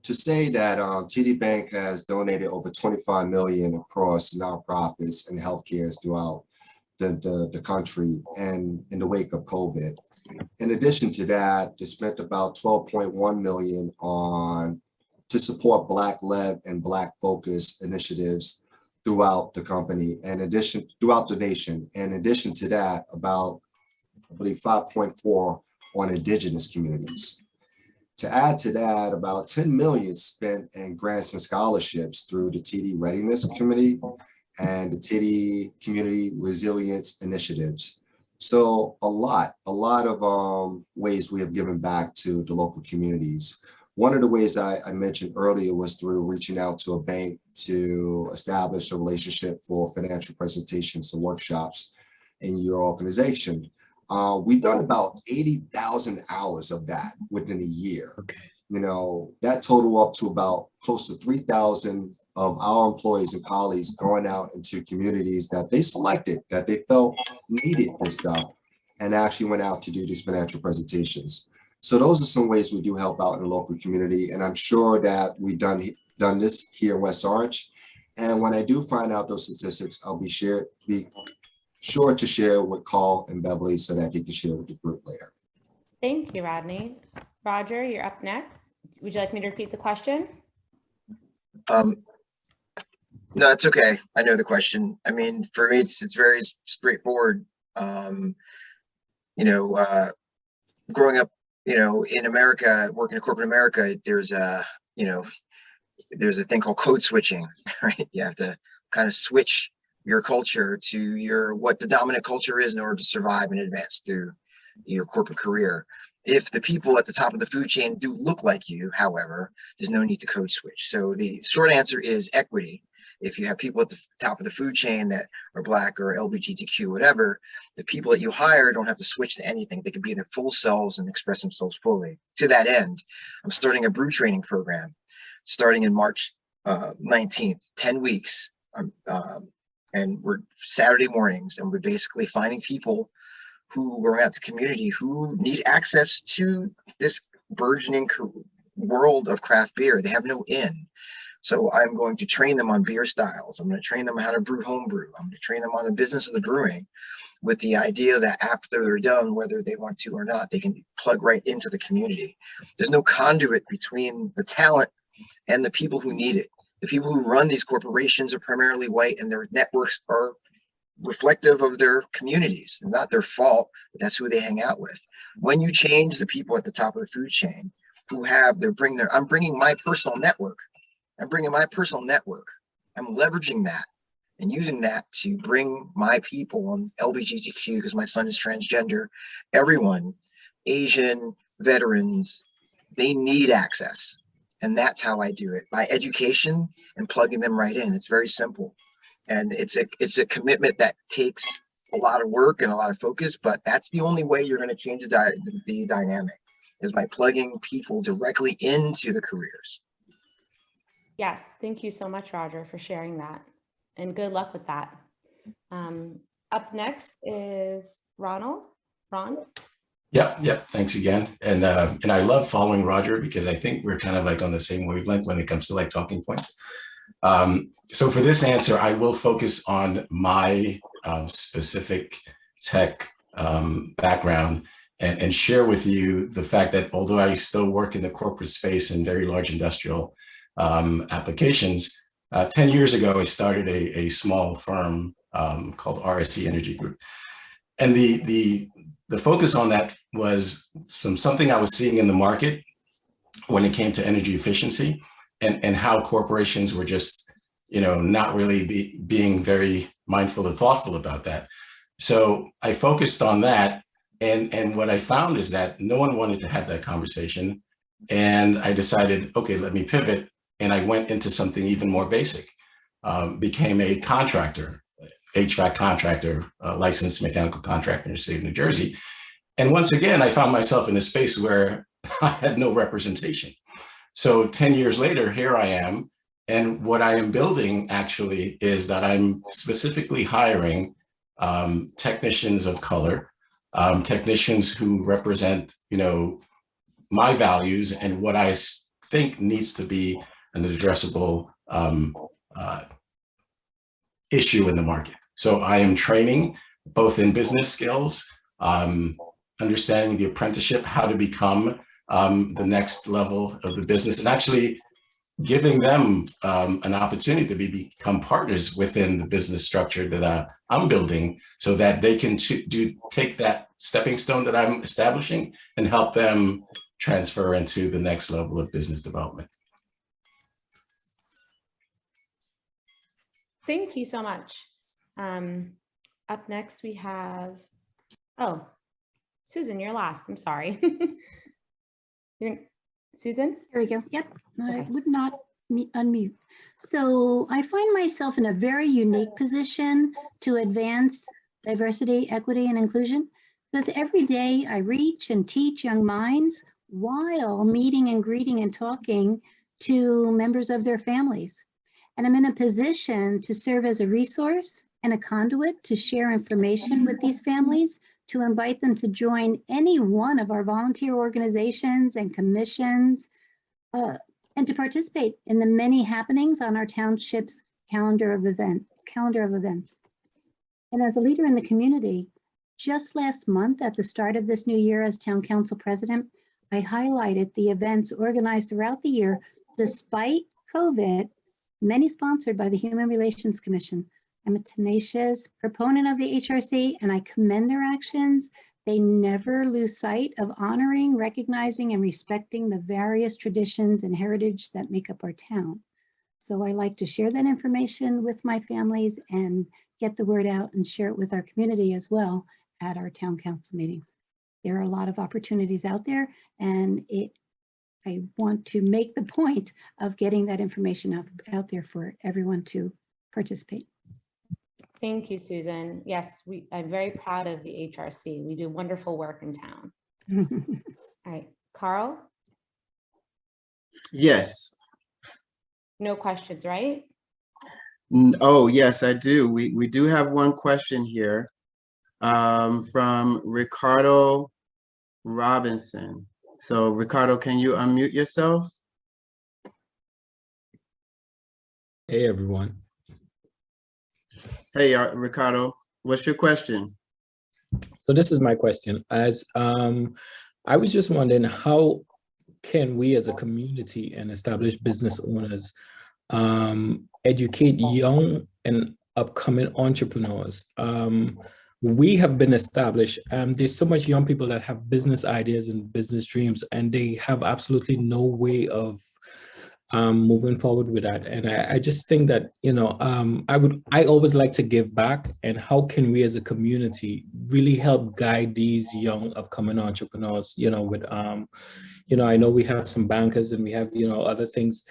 to say that TD Bank has donated over 25 million across nonprofits and healthcare throughout the country and in the wake of COVID. In addition to that, they spent about 12.1 million to support Black-led and Black-focused initiatives throughout the company, throughout the nation. In addition to that, about, I believe, 5.4 on Indigenous communities. To add to that, about 10 million spent in grants and scholarships through the TD Readiness Committee and the TD Community Resilience Initiatives. So a lot of ways we have given back to the local communities. One of the ways I mentioned earlier was through reaching out to a bank to establish a relationship for financial presentations and workshops in your organization. We've done about 80,000 hours of that within a year. Okay. That total up to about close to 3,000 of our employees and colleagues going out into communities that they selected, that they felt needed this stuff, and actually went out to do these financial presentations. So those are some ways we do help out in the local community. And I'm sure that we've done this here in West Orange. And when I do find out those statistics, I'll be sure to share with Carl and Beverly so that they can share with the group later. Thank you, Rodney. Roger, you're up next. Would you like me to repeat the question? No, it's okay. I know the question. I mean, for me, it's very straightforward. Growing up, in America, working in corporate America, there's a thing called code switching, right? You have to kind of switch your culture to what the dominant culture is in order to survive and advance through your corporate career. If the people at the top of the food chain do look like you, however, there's no need to code switch. So the short answer is equity. If you have people at the top of the food chain that are Black or LGBTQ, whatever, the people that you hire don't have to switch to anything. They can be their full selves and express themselves fully. To that end, I'm starting a brew training program starting in March 19th, 10 weeks. And we're Saturday mornings, and we're basically finding people who are out the community who need access to this burgeoning world of craft beer. They have no in. So I'm going to train them on beer styles. I'm going to train them how to brew home brew. I'm going to train them on the business of the brewing, with the idea that after they're done, whether they want to or not, they can plug right into the community. There's no conduit between the talent and the people who need it. The people who run these corporations are primarily white, and their networks are reflective of their communities. Not their fault, but that's who they hang out with. When you change the people at the top of the food chain who have I'm bringing my personal network. I'm leveraging that and using that to bring my people on LGBTQ, because my son is transgender, everyone, Asian, veterans, they need access. And that's how I do it, by education and plugging them right in. It's very simple. And it's a commitment that takes a lot of work and a lot of focus, but that's the only way you're going to change the dynamic, is by plugging people directly into the careers. Yes, thank you so much, Roger, for sharing that, and good luck with that. Up next is Ron. Yep. Thanks again. And I love following Roger, because I think we're kind of like on the same wavelength when it comes to like talking points. So for this answer, I will focus on my specific tech background and share with you the fact that although I still work in the corporate space in very large industrial applications, 10 years ago, I started a small firm called RSC Energy Group. And the focus on that was something I was seeing in the market when it came to energy efficiency, and how corporations were just, not really being very mindful and thoughtful about that. So I focused on that. And what I found is that no one wanted to have that conversation. And I decided, okay, let me pivot. And I went into something even more basic, became a contractor, HVAC contractor, licensed mechanical contractor in the state of New Jersey. And once again, I found myself in a space where I had no representation. So 10 years later, here I am. And what I am building actually is that I'm specifically hiring technicians of color, technicians who represent, my values and what I think needs to be an addressable issue in the market. So I am training both in business skills, understanding the apprenticeship, how to become the next level of the business, and actually giving them an opportunity to become partners within the business structure that I'm building, so that they can take that stepping stone that I'm establishing and help them transfer into the next level of business development. Thank you so much. Up next we have, Susan, you're last. I'm sorry. Susan? Here we go. Yep, I Okay. would not unmute. So I find myself in a very unique position to advance diversity, equity, and inclusion, because every day I reach and teach young minds while meeting and greeting and talking to members of their families. And I'm in a position to serve as a resource and a conduit to share information with these families, to invite them to join any one of our volunteer organizations and commissions, and to participate in the many happenings on our township's calendar of events. And as a leader in the community, just last month at the start of this new year as town council president, I highlighted the events organized throughout the year, despite COVID, many sponsored by the Human Relations Commission. I'm a tenacious proponent of the HRC, and I commend their actions. They never lose sight of honoring, recognizing, and respecting the various traditions and heritage that make up our town. So I like to share that information with my families and get the word out and share it with our community as well at our town council meetings. There are a lot of opportunities out there, and I want to make the point of getting that information out there for everyone to participate. Thank you, Susan. Yes, I'm very proud of the HRC. We do wonderful work in town. All right, Carl, Yes. no questions, right? Oh, yes, I do. We do have one question here from Ricardo Robinson. So Ricardo, can you unmute yourself? Hey, everyone. Hey, Ricardo, what's your question? So this is my question. As I was just wondering, how can we as a community and established business owners educate young and upcoming entrepreneurs? We have been established. There's so much young people that have business ideas and business dreams, and they have absolutely no way of moving forward with that. And I just think that, you know, I always like to give back, and how can we as a community really help guide these young upcoming entrepreneurs, you know, with, you know, I know we have some bankers and we have, you know, other things,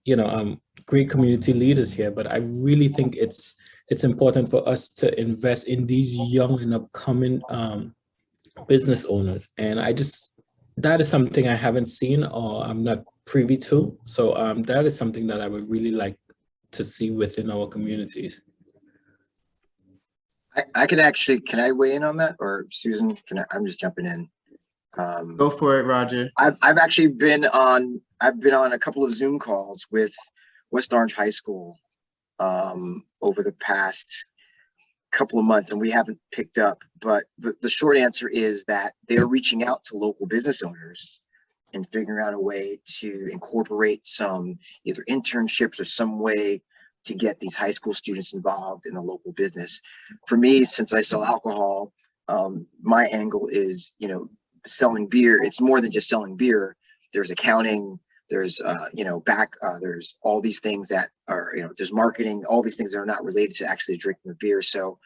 you know, great community leaders here, but I really think it's important for us to invest in these young and upcoming business owners. And that is something I haven't seen, or I'm not privy to. So that is something that I would really like to see within our communities. I can actually, can I weigh in on that? Or Susan, I'm just jumping in. Go for it, Roger. I've actually been on a couple of Zoom calls with West Orange High School over the past couple of months, and we haven't picked up, but the short answer is that they're reaching out to local business owners and figuring out a way to incorporate some either internships or some way to get these high school students involved in the local business. For me, since I sell alcohol, my angle is, you know, selling beer. It's more than just selling beer. There's accounting, there's you know, there's all these things that are, you know, there's marketing, all these things that are not related to actually drinking the beer. So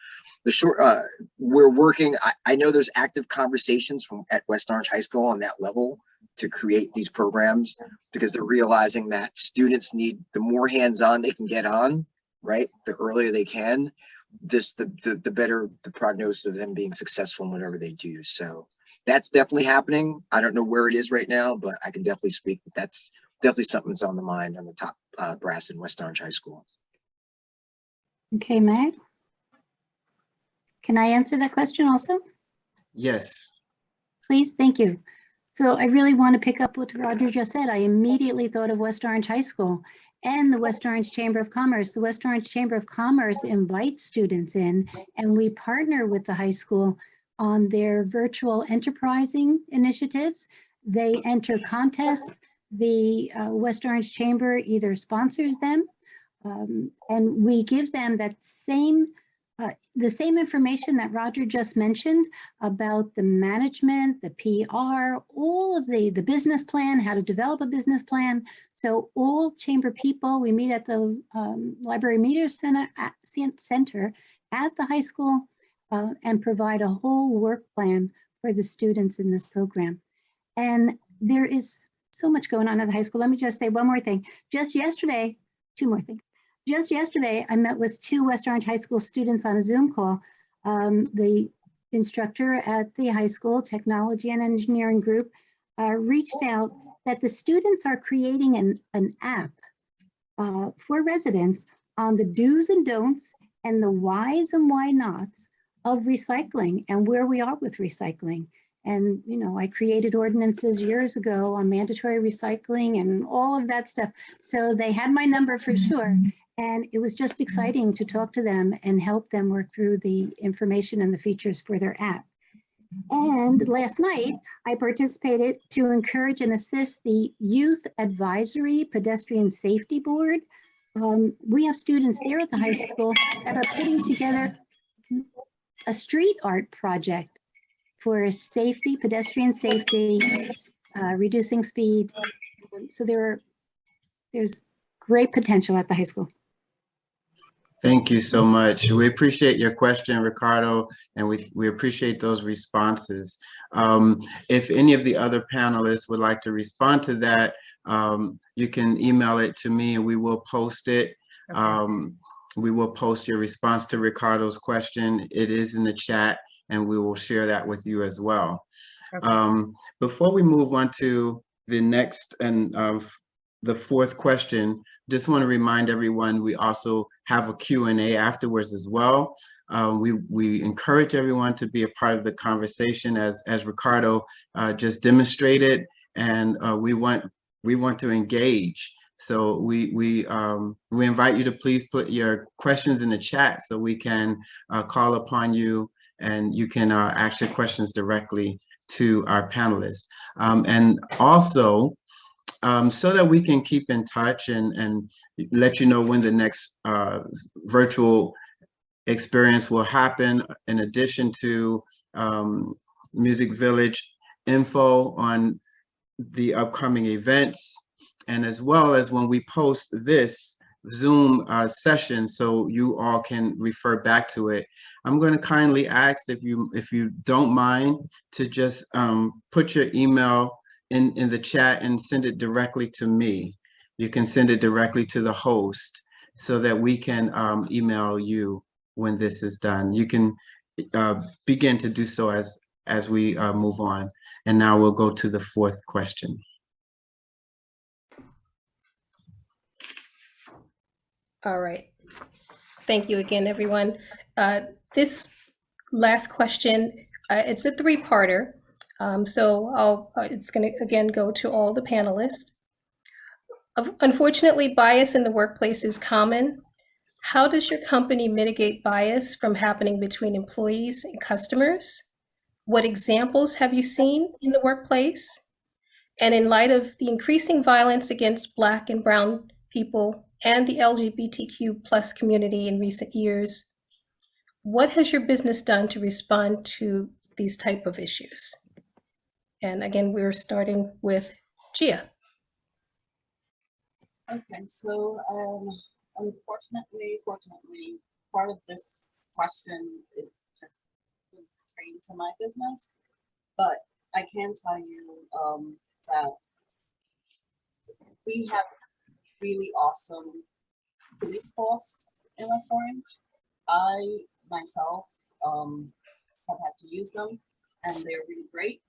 the short, we're working, I know there's active conversations at West Orange High School on that level to create these programs, because they're realizing that students need, the more hands-on they can get on, right, the earlier they can, the better the prognosis of them being successful in whatever they do. So that's definitely happening. I don't know where it is right now, but I can definitely speak that that's definitely something that's on the mind on the top brass in West Orange High School. Okay, Meg, can I answer that question also? Yes. Please, thank you. So I really want to pick up what Roger just said. I immediately thought of West Orange High School and the West Orange Chamber of Commerce. The West Orange Chamber of Commerce invites students in, and we partner with the high school on their virtual enterprising initiatives. They enter contests. The West Orange Chamber either sponsors them, and we give them that the same information that Roger just mentioned about the management, the PR, all of the business plan, how to develop a business plan. So all chamber people, we meet at the Library Media Center at the high school and provide a whole work plan for the students in this program. And there is so much going on at the high school. Let me just say one more thing. Just yesterday, two more things. Just yesterday, I met with 2 West Orange High School students on a Zoom call. The instructor at the high school technology and engineering group reached out that the students are creating an app for residents on the do's and don'ts and the whys and why nots of recycling and where we are with recycling. And, you know, I created ordinances years ago on mandatory recycling and all of that stuff. So they had my number for sure. And it was just exciting to talk to them and help them work through the information and the features for their app. And last night, I participated to encourage and assist the Youth Advisory Pedestrian Safety Board. We have students there at the high school that are putting together a street art project for safety, pedestrian safety, reducing speed. So there's great potential at the high school. Thank you so much. We appreciate your question, Ricardo, and we appreciate those responses. If any of the other panelists would like to respond to that, you can email it to me and we will post it. Okay. we will post your response to Ricardo's question. It is in the chat, and we will share that with you as well. Okay. Before we move on to the next and the fourth question, just want to remind everyone we also have a Q&A afterwards as well. We encourage everyone to be a part of the conversation as Ricardo just demonstrated, and we want to engage. So we invite you to please put your questions in the chat so we can call upon you, and you can ask your questions directly to our panelists. And also, so that we can keep in touch and let you know when the next virtual experience will happen, in addition to Music Village info on the upcoming events, and as well as when we post this Zoom session, so you all can refer back to it. I'm going to kindly ask if you don't mind to just put your email in the chat and send it directly to me. You can send it directly to the host so that we can email you when this is done. You can begin to do so as we move on. And now we'll go to the fourth question. All right. Thank you again, everyone. This last question, it's a three-parter. So it's going to, again, go to all the panelists. Unfortunately, bias in the workplace is common. How does your company mitigate bias from happening between employees and customers? What examples have you seen in the workplace? And in light of the increasing violence against Black and Brown people and the LGBTQ plus community in recent years, what has your business done to respond to these type of issues? And again, we're starting with Gia. Okay, so fortunately, part of this question is just pertain to my business, but I can tell you that we have really awesome police force in West Orange. I myself have had to use them, and they're really great.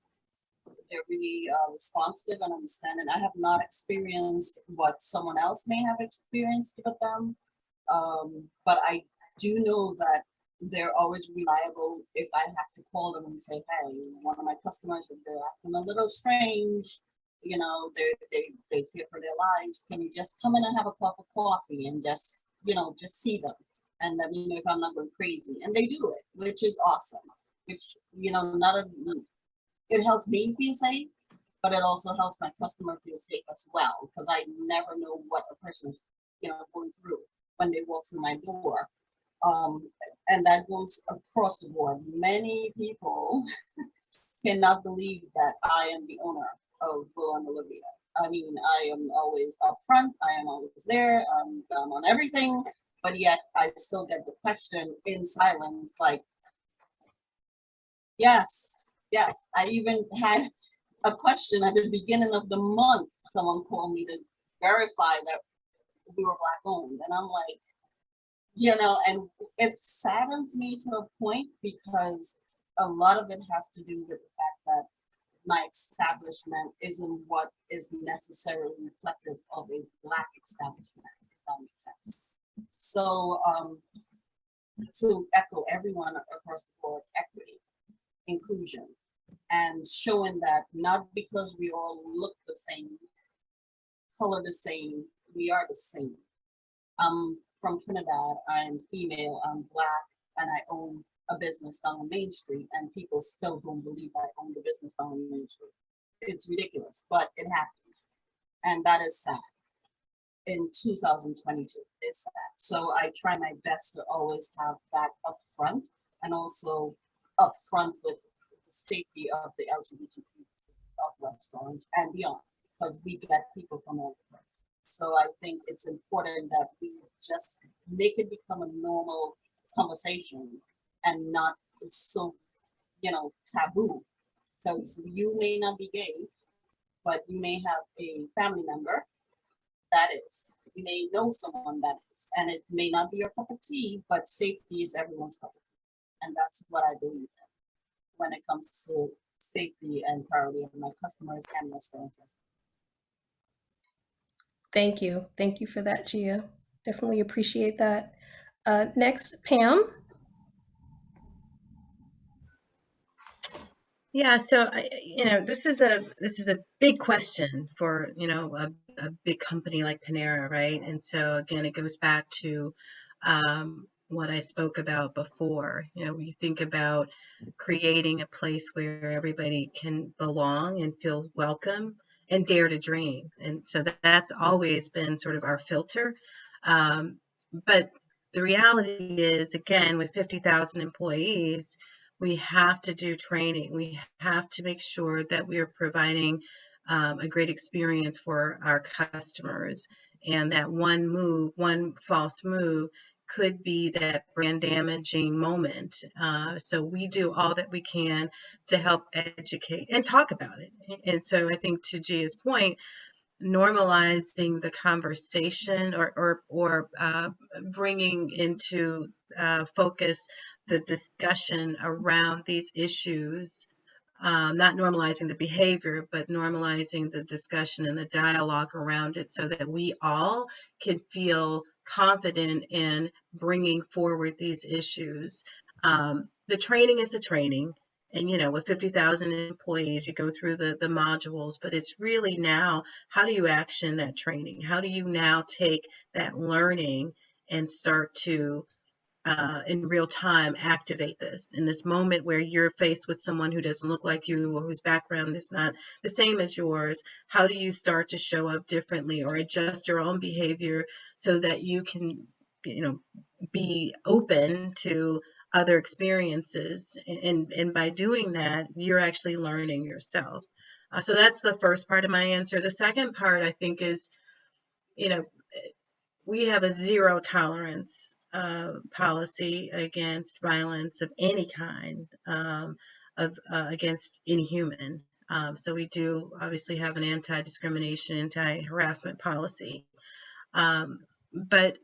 They're really responsive and understanding. I have not experienced what someone else may have experienced with them, but I do know that they're always reliable. If I have to call them and say, hey, one of my customers, they're acting a little strange, you know, they fear for their lives. Can you just come in and have a cup of coffee and just, you know, just see them and let me know if I'm not going crazy? And they do it, which is awesome. Which, you know, it helps me feel safe, but it also helps my customer feel safe as well, because I never know what a person's, you know, going through when they walk through my door. And that goes across the board. Many people cannot believe that I am the owner of Willow and Olivia. I mean, I am always upfront. I am always there. I'm on everything, but yet I still get the question in silence, like, yes. I even had a question at the beginning of the month. Someone called me to verify that we were Black owned, and I'm like, you know, and it saddens me to a point, because a lot of it has to do with the fact that my establishment isn't what is necessarily reflective of a Black establishment, if that makes sense. So to echo everyone across the board, equity, inclusion, and showing that not because we all look the same, color the same, we are the same. I'm from Trinidad, I'm female, I'm Black, and I own a business down on Main Street, and people still don't believe I own the business down on Main Street. It's ridiculous, but it happens. And that is sad. In 2022, it's sad. So I try my best to always have that up front, and also up front with the safety of the LGBTQ of West Orange and beyond, because we get people from all over. So I think it's important that we just make it become a normal conversation and not so, you know, taboo, because you may not be gay, but you may have a family member that is. You may know someone that is, and it may not be your cup of tea, but safety is everyone's cup of tea. And that's what I believe in when it comes to safety and priority of my customers and restaurants. Thank you. Thank you for that, Gia. Definitely appreciate that. Next, Pam. Yeah, so this is a big question for a big company like Panera, right? And so again, it goes back to what I spoke about before. You think about creating a place where everybody can belong and feel welcome and dare to dream, and so that's always been sort of our filter. But the reality is, again, with 50,000 employees, we have to do training. We have to make sure that we are providing a great experience for our customers, and that one false move could be that brand damaging moment. So we do all that we can to help educate and talk about it. And so I think, to Gia's point, normalizing the conversation or bringing into focus the discussion around these issues, not normalizing the behavior, but normalizing the discussion and the dialogue around it, so that we all can feel confident in bringing forward these issues. The training is the training. And, with 50,000 employees, you go through the modules, but it's really now, how do you action that training? How do you now take that learning and start to, in real time, activate this in this moment where you're faced with someone who doesn't look like you or whose background is not the same as yours? How do you start to show up differently or adjust your own behavior so that you can, be open to other experiences, and by doing that, you're actually learning yourself. So that's the first part of my answer. The second part, I think, is, we have a zero tolerance policy against violence of any kind, against any human. So we do obviously have an anti-discrimination, anti-harassment policy. But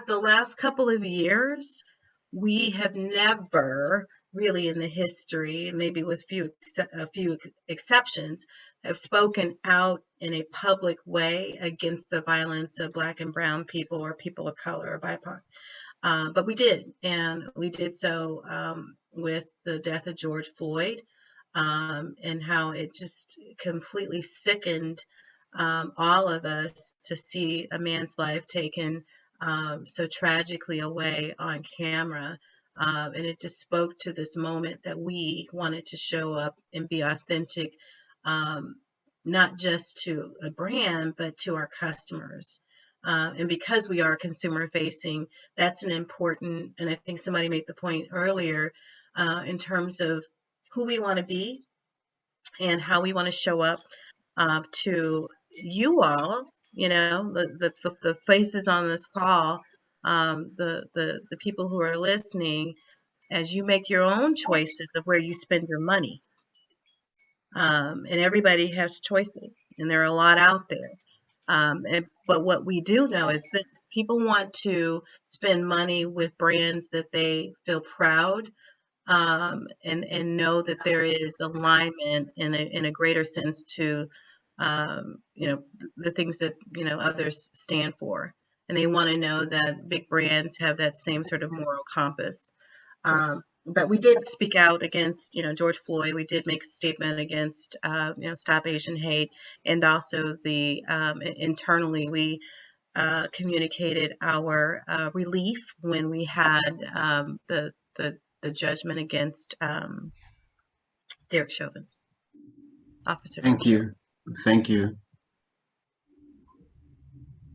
the last couple of years, we have never really, in the history, maybe with a few exceptions, have spoken out in a public way against the violence of Black and brown people or people of color or BIPOC. But we did, and we did so with the death of George Floyd, and how it just completely sickened all of us to see a man's life taken so tragically away on camera. And it just spoke to this moment that we wanted to show up and be authentic, not just to a brand, but to our customers. And because we are consumer facing, that's an important, and I think somebody made the point earlier, in terms of who we want to be and how we want to show up to you all, the faces on this call, the people who are listening, as you make your own choices of where you spend your money. And everybody has choices, and there are a lot out there. But what we do know is that people want to spend money with brands that they feel proud, and know that there is alignment in a greater sense to the things that others stand for, and they want to know that big brands have that same sort of moral compass. But we did speak out against George Floyd. We did make a statement against Stop Asian Hate, and also the internally we communicated our relief when we had the judgment against Derek Chauvin, Officer. Thank you. Thank you.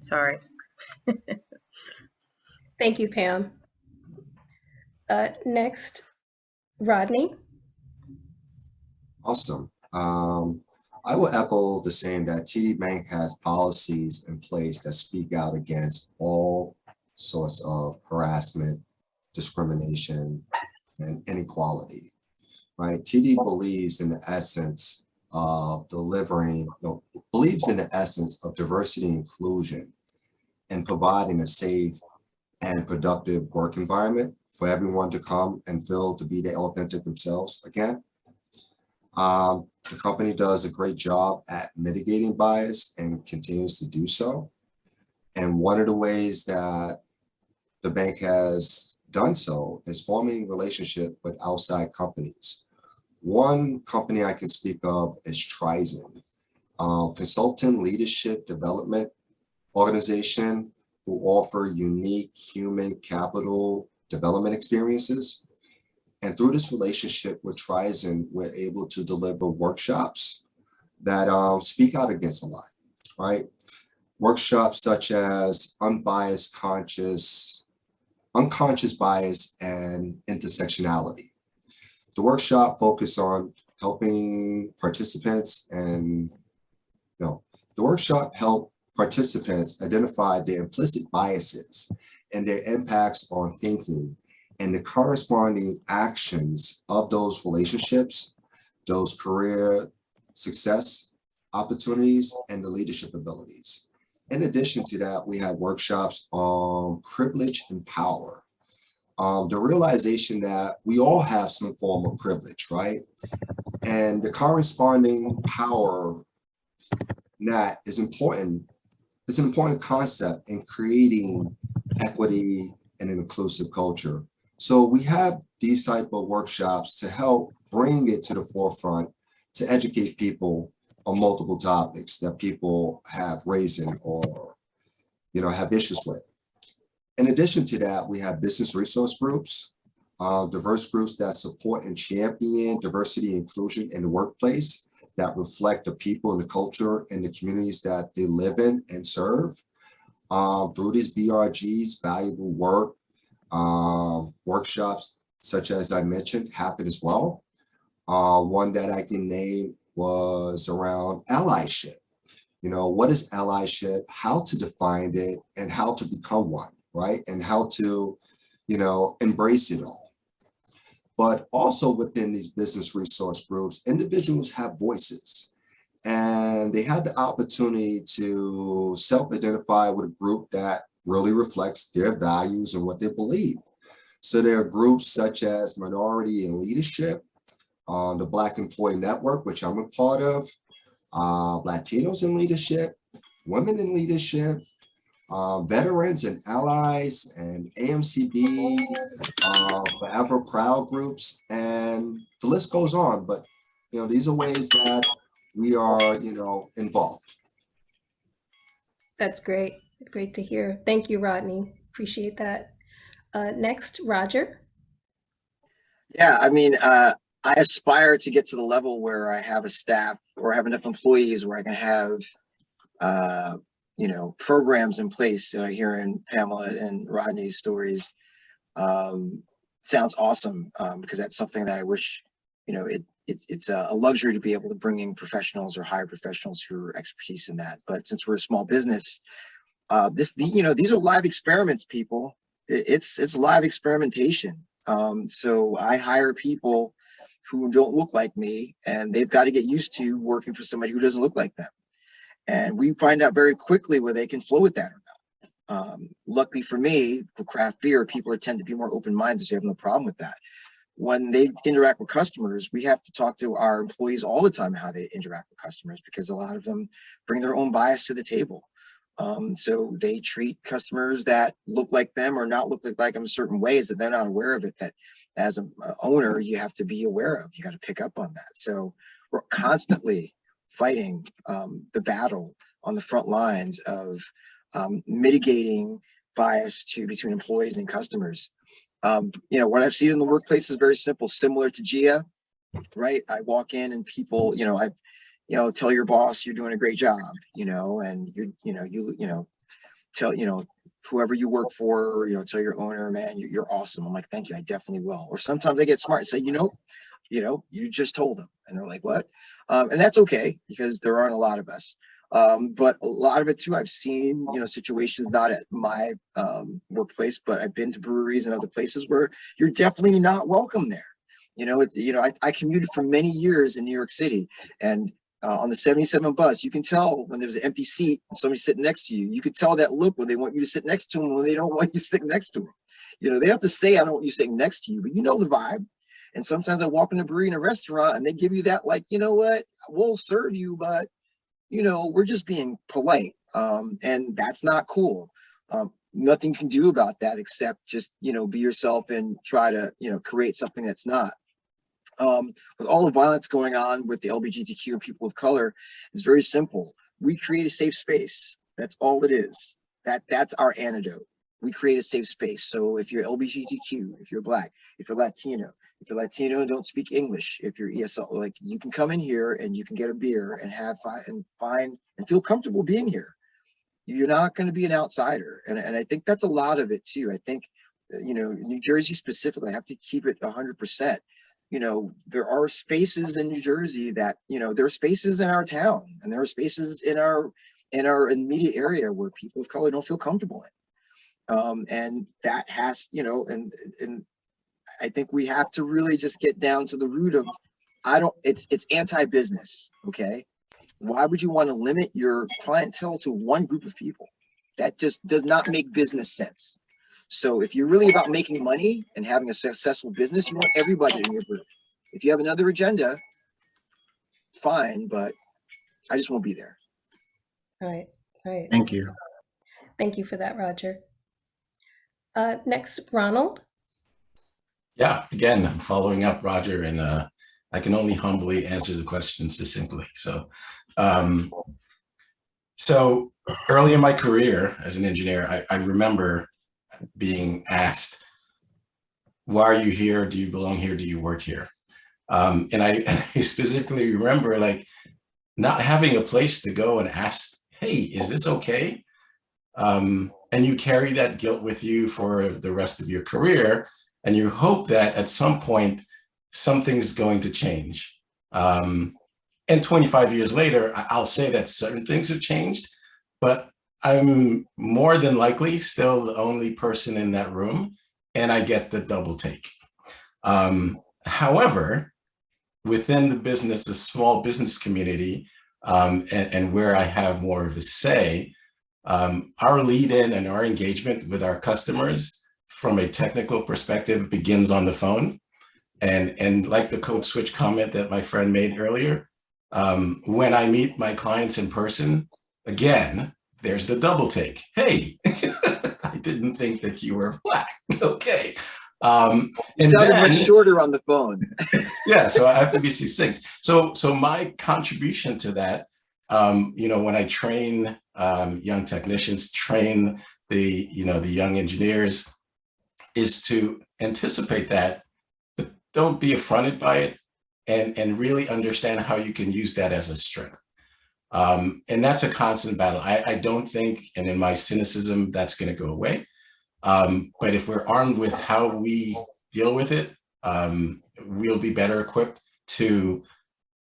Sorry. Thank you, Pam. Next, Rodney. Awesome. I will echo the saying that TD Bank has policies in place that speak out against all sorts of harassment, discrimination, and inequality, right? TD believes in the essence of delivering, believes in the essence of diversity and inclusion and providing a safe and productive work environment for everyone to come and feel to be their authentic themselves again. The company does a great job at mitigating bias and continues to do so. And one of the ways that the bank has done so is forming relationship with outside companies. One company I can speak of is Trizen, consultant leadership development organization who offer unique human capital development experiences. And through this relationship with Trizen, we're able to deliver workshops that speak out against a lie, right? Workshops such as unconscious bias and intersectionality. The workshop focused on helping participants identify their implicit biases and their impacts on thinking and the corresponding actions of those relationships, those career success opportunities, and the leadership abilities. In addition to that, we had workshops on privilege and power. The realization that we all have some form of privilege, right? And the corresponding power that is important. It's an important concept in creating equity and an inclusive culture. So we have these type of workshops to help bring it to the forefront to educate people on multiple topics that people have risen or, have issues with. In addition to that, we have business resource groups, diverse groups that support and champion diversity and inclusion in the workplace that reflect the people and the culture and the communities that they live in and serve. Through these BRGs, valuable work, workshops, such as I mentioned, happen as well. One that I can name was around allyship. What is allyship, how to define it, and how to become one, right? And how to, embrace it all. But also within these business resource groups, individuals have voices and they have the opportunity to self-identify with a group that really reflects their values and what they believe. So there are groups such as Minority in Leadership, the Black Employee Network, which I'm a part of, Latinos in Leadership, Women in Leadership, Veterans and Allies, and AMCB, Forever Proud groups, and the list goes on. But these are ways that we are, involved. That's great. Great to hear. Thank you, Rodney. Appreciate that. Next, Roger. Yeah, I aspire to get to the level where I have a staff or have enough employees where I can have, programs in place. Hearing Pamela and Rodney's stories sounds awesome because that's something that I wish, it's a luxury to be able to bring in professionals or hire professionals who are expertise in that. But since we're a small business, these are live experiments, people. It's live experimentation. So I hire people who don't look like me, and they've got to get used to working for somebody who doesn't look like them. And we find out very quickly whether they can flow with that or not. Luckily for me, for craft beer, people tend to be more open-minded, so they have no problem with that. When they interact with customers, we have to talk to our employees all the time how they interact with customers, because a lot of them bring their own bias to the table. So they treat customers that look like them or not look like them certain ways that they're not aware of it, that as an owner, you have to be aware of. You got to pick up on that. So we're constantly fighting the battle on the front lines of mitigating bias between employees and customers. What I've seen in the workplace is very simple, similar to Gia, right? I walk in and people, tell your boss you're doing a great job, and you tell, whoever you work for, tell your owner, man, you're awesome. I'm like, thank you, I definitely will. Or sometimes I get smart and say, you just told them, and they're like, what? And that's okay, because there aren't a lot of us. But a lot of it too, I've seen, situations not at my workplace, but I've been to breweries and other places where you're definitely not welcome there. I commuted for many years in New York City, and on the 77 bus, you can tell when there's an empty seat and somebody's sitting next to you. You can tell that look when they want you to sit next to them, when they don't want you to sit next to them. You know, they have to say, I don't want you sitting next to you, but you know the vibe. And sometimes I walk in a brewery in a restaurant and they give you that, like, you know what, we'll serve you, but, you know, we're just being polite. And that's not cool. Nothing you can do about that except just, you know, be yourself and try to, you know, create something that's not. With all the violence going on with the LGBTQ and people of color, it's very simple. We create a safe space. That's all it is. That's our antidote. We create a safe space. So if you're LGBTQ, if you're Black, if you're Latino and don't speak English, if you're ESL, like, you can come in here and you can get a beer and have fun and find and feel comfortable being here. You're not going to be an outsider. And I think that's a lot of it too. I think, you know, New Jersey specifically, I have to keep it 100%. You know, there are spaces in New Jersey that, you know, there are spaces in our town and there are spaces in our immediate area where people of color don't feel comfortable in. And that has, you know, and I think we have to really just get down to the root of, it's anti-business, okay? Why would you want to limit your clientele to one group of people? That just does not make business sense. So if you're really about making money and having a successful business, you want everybody in your group. If you have another agenda, fine, but I just won't be there. Right, right. Thank you. Thank you for that, Roger. Next, Ronald. Yeah, again, I'm following up, Roger, and I can only humbly answer the question succinctly. So early in my career as an engineer, I remember being asked, why are you here? Do you belong here? Do you work here? And I specifically remember, like, not having a place to go and ask, hey, is this okay? And you carry that guilt with you for the rest of your career, and you hope that at some point, something's going to change. And 25 years later, I'll say that certain things have changed, but I'm more than likely still the only person in that room, and I get the double take. However, within the small business community, and where I have more of a say, our lead in and our engagement with our customers from a technical perspective begins on the phone. And like the code switch comment that my friend made earlier, when I meet my clients in person, again, there's the double take. Hey, I didn't think that you were Black. Okay. You sounded much shorter on the phone. Yeah, so I have to be succinct. So my contribution to that, you know, when I train young technicians, train the young engineers, is to anticipate that, but don't be affronted by it, and really understand how you can use that as a strength. And that's a constant battle. I don't think, and in my cynicism, that's going to go away. But if we're armed with how we deal with it, we'll be better equipped to,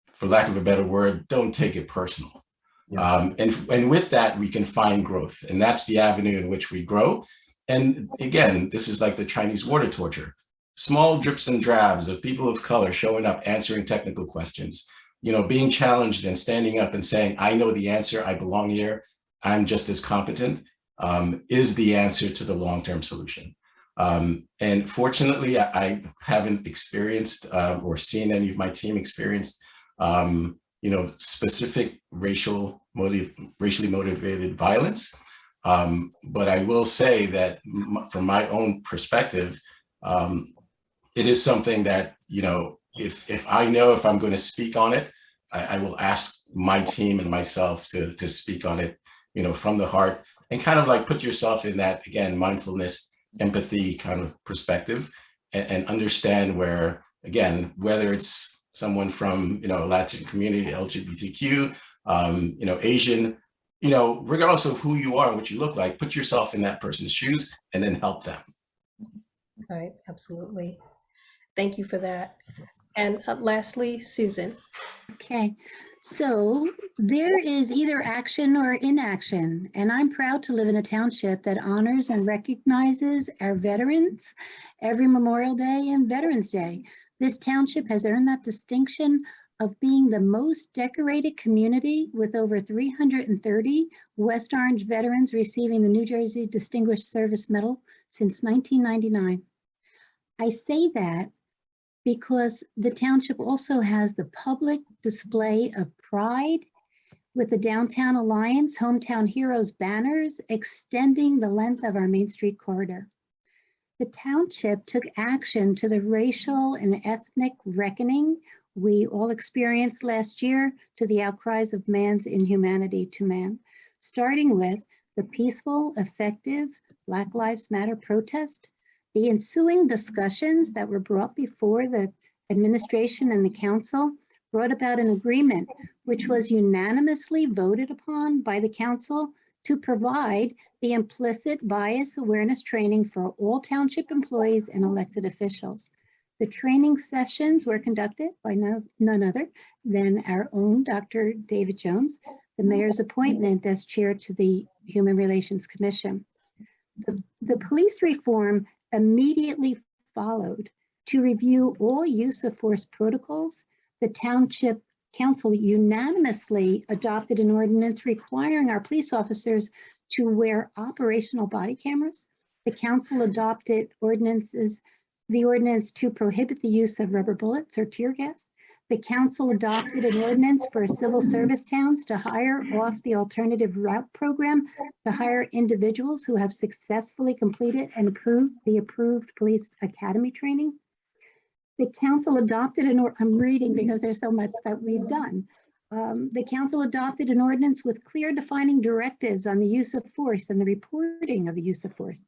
for lack of a better word, don't take it personal. Yeah. And with that, we can find growth. And that's the avenue in which we grow. And again, this is like the Chinese water torture. Small drips and drabs of people of color showing up, answering technical questions, you know, being challenged and standing up and saying, I know the answer, I belong here, I'm just as competent, is the answer to the long-term solution. And fortunately, I haven't experienced or seen any of my team experience, you know, specific racially motivated violence. But I will say that from my own perspective, it is something that, you know, if I know if I'm going to speak on it, I will ask my team and myself to speak on it, you know, from the heart, and kind of like put yourself in that, again, mindfulness, empathy kind of perspective, and understand where, again, whether it's someone from, you know, Latin community, LGBTQ, you know, Asian, you know, regardless of who you are and what you look like, put yourself in that person's shoes and then help them. Right, absolutely. Thank you for that. And lastly, Susan. Okay, so there is either action or inaction, and I'm proud to live in a township that honors and recognizes our veterans every Memorial Day and Veterans Day. This township has earned that distinction of being the most decorated community with over 330 West Orange veterans receiving the New Jersey Distinguished Service Medal since 1999. I say that because the township also has the public display of pride with the Downtown Alliance Hometown Heroes banners extending the length of our Main Street corridor. The township took action to the racial and ethnic reckoning we all experienced last year to the outcries of man's inhumanity to man, starting with the peaceful, effective Black Lives Matter protest, the ensuing discussions that were brought before the administration and the council brought about an agreement which was unanimously voted upon by the council to provide the implicit bias awareness training for all township employees and elected officials. The training sessions were conducted by none other than our own Dr. David Jones, the mayor's appointment as chair to the Human Relations Commission. The police reform immediately followed to review all use of force protocols. The township council unanimously adopted an ordinance requiring our police officers to wear operational body cameras. The council adopted the ordinance to prohibit the use of rubber bullets or tear gas. The council adopted an ordinance for civil service towns to hire off the alternative route program to hire individuals who have successfully completed and approved police academy training. The council adopted I'm reading because there's so much that we've done. The council adopted an ordinance with clear defining directives on the use of force and the reporting of the use of force.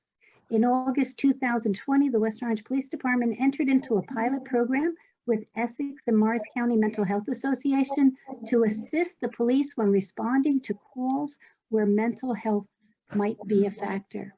In August 2020, the West Orange Police Department entered into a pilot program with Essex and Morris County Mental Health Association to assist the police when responding to calls where mental health might be a factor.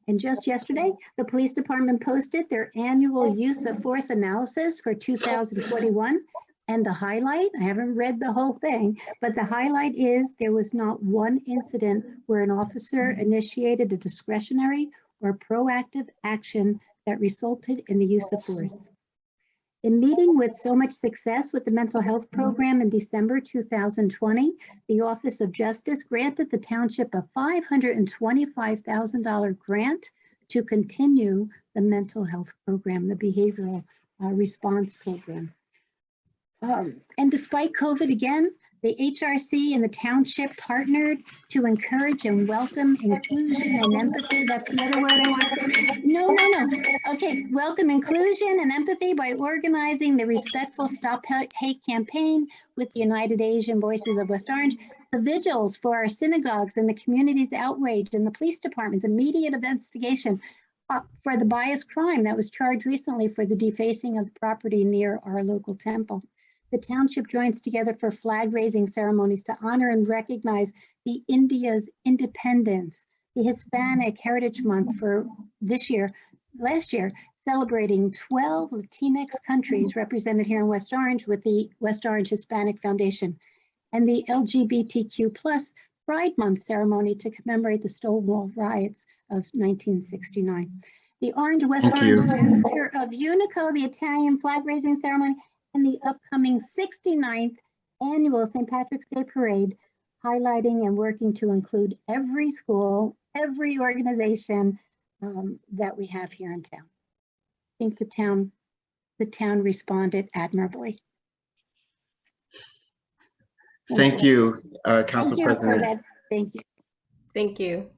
And just yesterday, the police department posted their annual use of force analysis for 2021. And the highlight, I haven't read the whole thing, but the highlight is there was not one incident where an officer initiated a discretionary or proactive action that resulted in the use of force. In meeting with so much success with the mental health program in December 2020, the Office of Justice granted the township a $525,000 grant to continue the mental health program, the behavioral response program. And despite COVID again, the HRC and the township partnered to encourage and welcome inclusion and empathy. That's another word I want to say. No. Okay, welcome inclusion and empathy by organizing the Respectful Stop Hate campaign with the United Asian Voices of West Orange, the vigils for our synagogues and the community's outrage, and the police department's immediate investigation for the bias crime that was charged recently for the defacing of the property near our local temple. The township joins together for flag raising ceremonies to honor and recognize the India's independence, the Hispanic Heritage Month for last year, celebrating 12 Latinx countries represented here in West Orange with the West Orange Hispanic Foundation, and the LGBTQ+ Pride Month ceremony to commemorate the Stonewall riots of 1969. The Orange West Orange Fair of Unico, the Italian flag raising ceremony, and the upcoming 69th annual St. Patrick's Day Parade, highlighting and working to include every school, every organization that we have here in town. I think the town responded admirably. Thank you, Council President. Thank you. Thank you.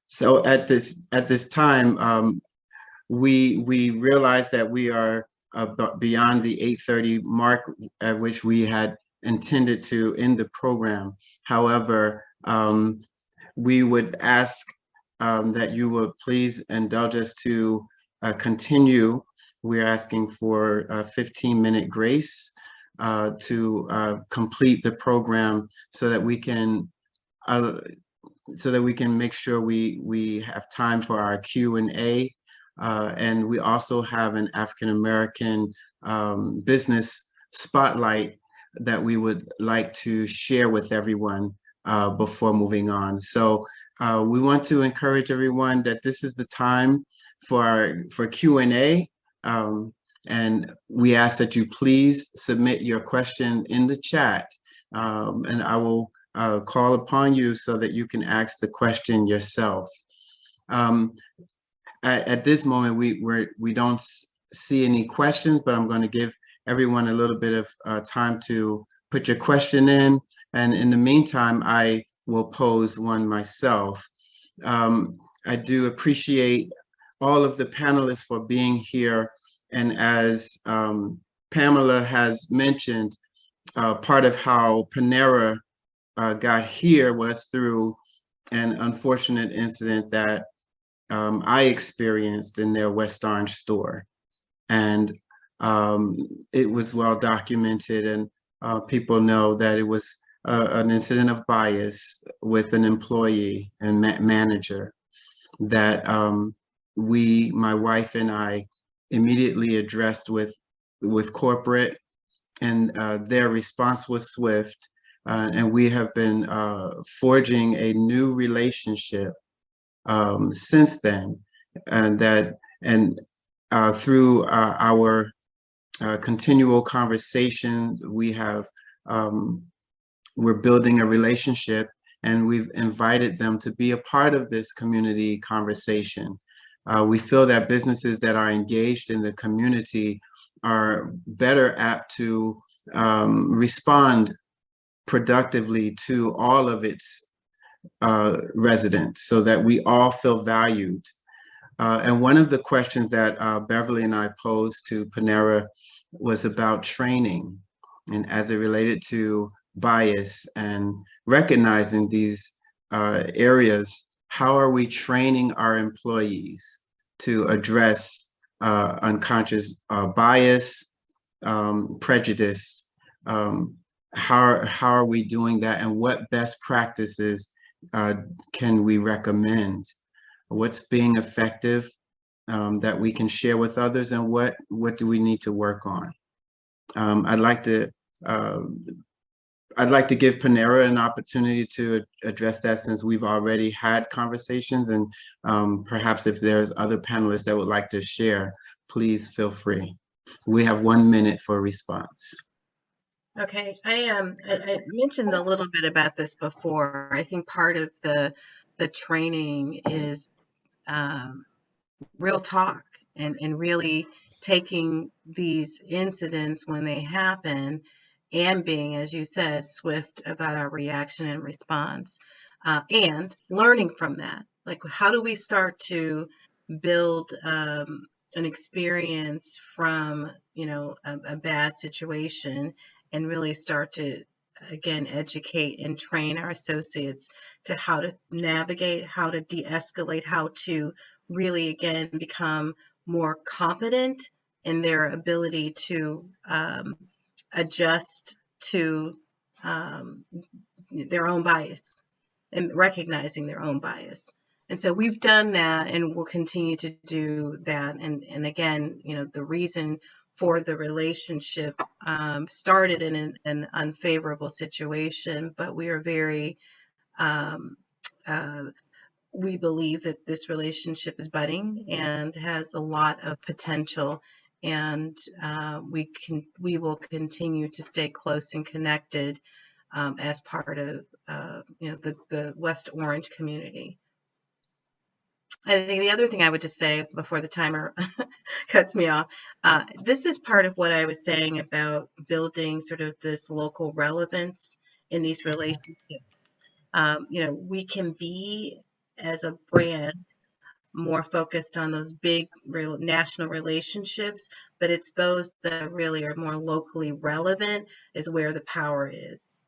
So at this time, we realize that we are beyond the 8:30 mark at which we had intended to end the program. However, we would ask that you would please indulge us to continue. We're asking for a 15-minute grace to complete the program so that we can make sure we have time for our Q&A. And we also have an African-American business spotlight that we would like to share with everyone before moving on. So we want to encourage everyone that this is the time for Q&A. And we ask that you please submit your question in the chat, and I will call upon you so that you can ask the question yourself. At this moment, we don't see any questions, but I'm going to give everyone a little bit of time to put your question in. And in the meantime, I will pose one myself. I do appreciate all of the panelists for being here. And as Pamela has mentioned, part of how Panera got here was through an unfortunate incident that I experienced in their West Orange store. And it was well documented, and people know that it was an incident of bias with an employee and manager that my wife and I immediately addressed with corporate, and their response was swift. And we have been forging a new relationship since then, and through our continual conversation, we're building a relationship, and we've invited them to be a part of this community conversation. We feel that businesses that are engaged in the community are better apt to respond productively to all of its residents, so that we all feel valued. And one of the questions that Beverly and I posed to Panera was about training, and as it related to bias and recognizing these areas, how are we training our employees to address unconscious bias, prejudice? How are we doing that, and what best practices can we recommend? What's being effective that we can share with others, and what do we need to work on? I'd like to give Panera an opportunity to address that, since we've already had conversations, and perhaps if there's other panelists that would like to share, please feel free. We have 1 minute for a response. Okay, I mentioned a little bit about this before. I think part of the training is real talk, and really taking these incidents when they happen and being, as you said, swift about our reaction and response, and learning from that. Like, how do we start to build an experience from, a bad situation, and really start to, again, educate and train our associates to how to navigate, how to de-escalate, how to really, again, become more competent in their ability to adjust to their own bias and recognizing their own bias. And so we've done that, and we'll continue to do that. And again, the reason for the relationship started in an unfavorable situation, but we are very, we believe that this relationship is budding and has a lot of potential, and we will continue to stay close and connected as part of the West Orange community. I think the other thing I would just say before the timer cuts me off, this is part of what I was saying about building sort of this local relevance in these relationships. We can be, as a brand, more focused on those big national relationships, but it's those that really are more locally relevant is where the power is.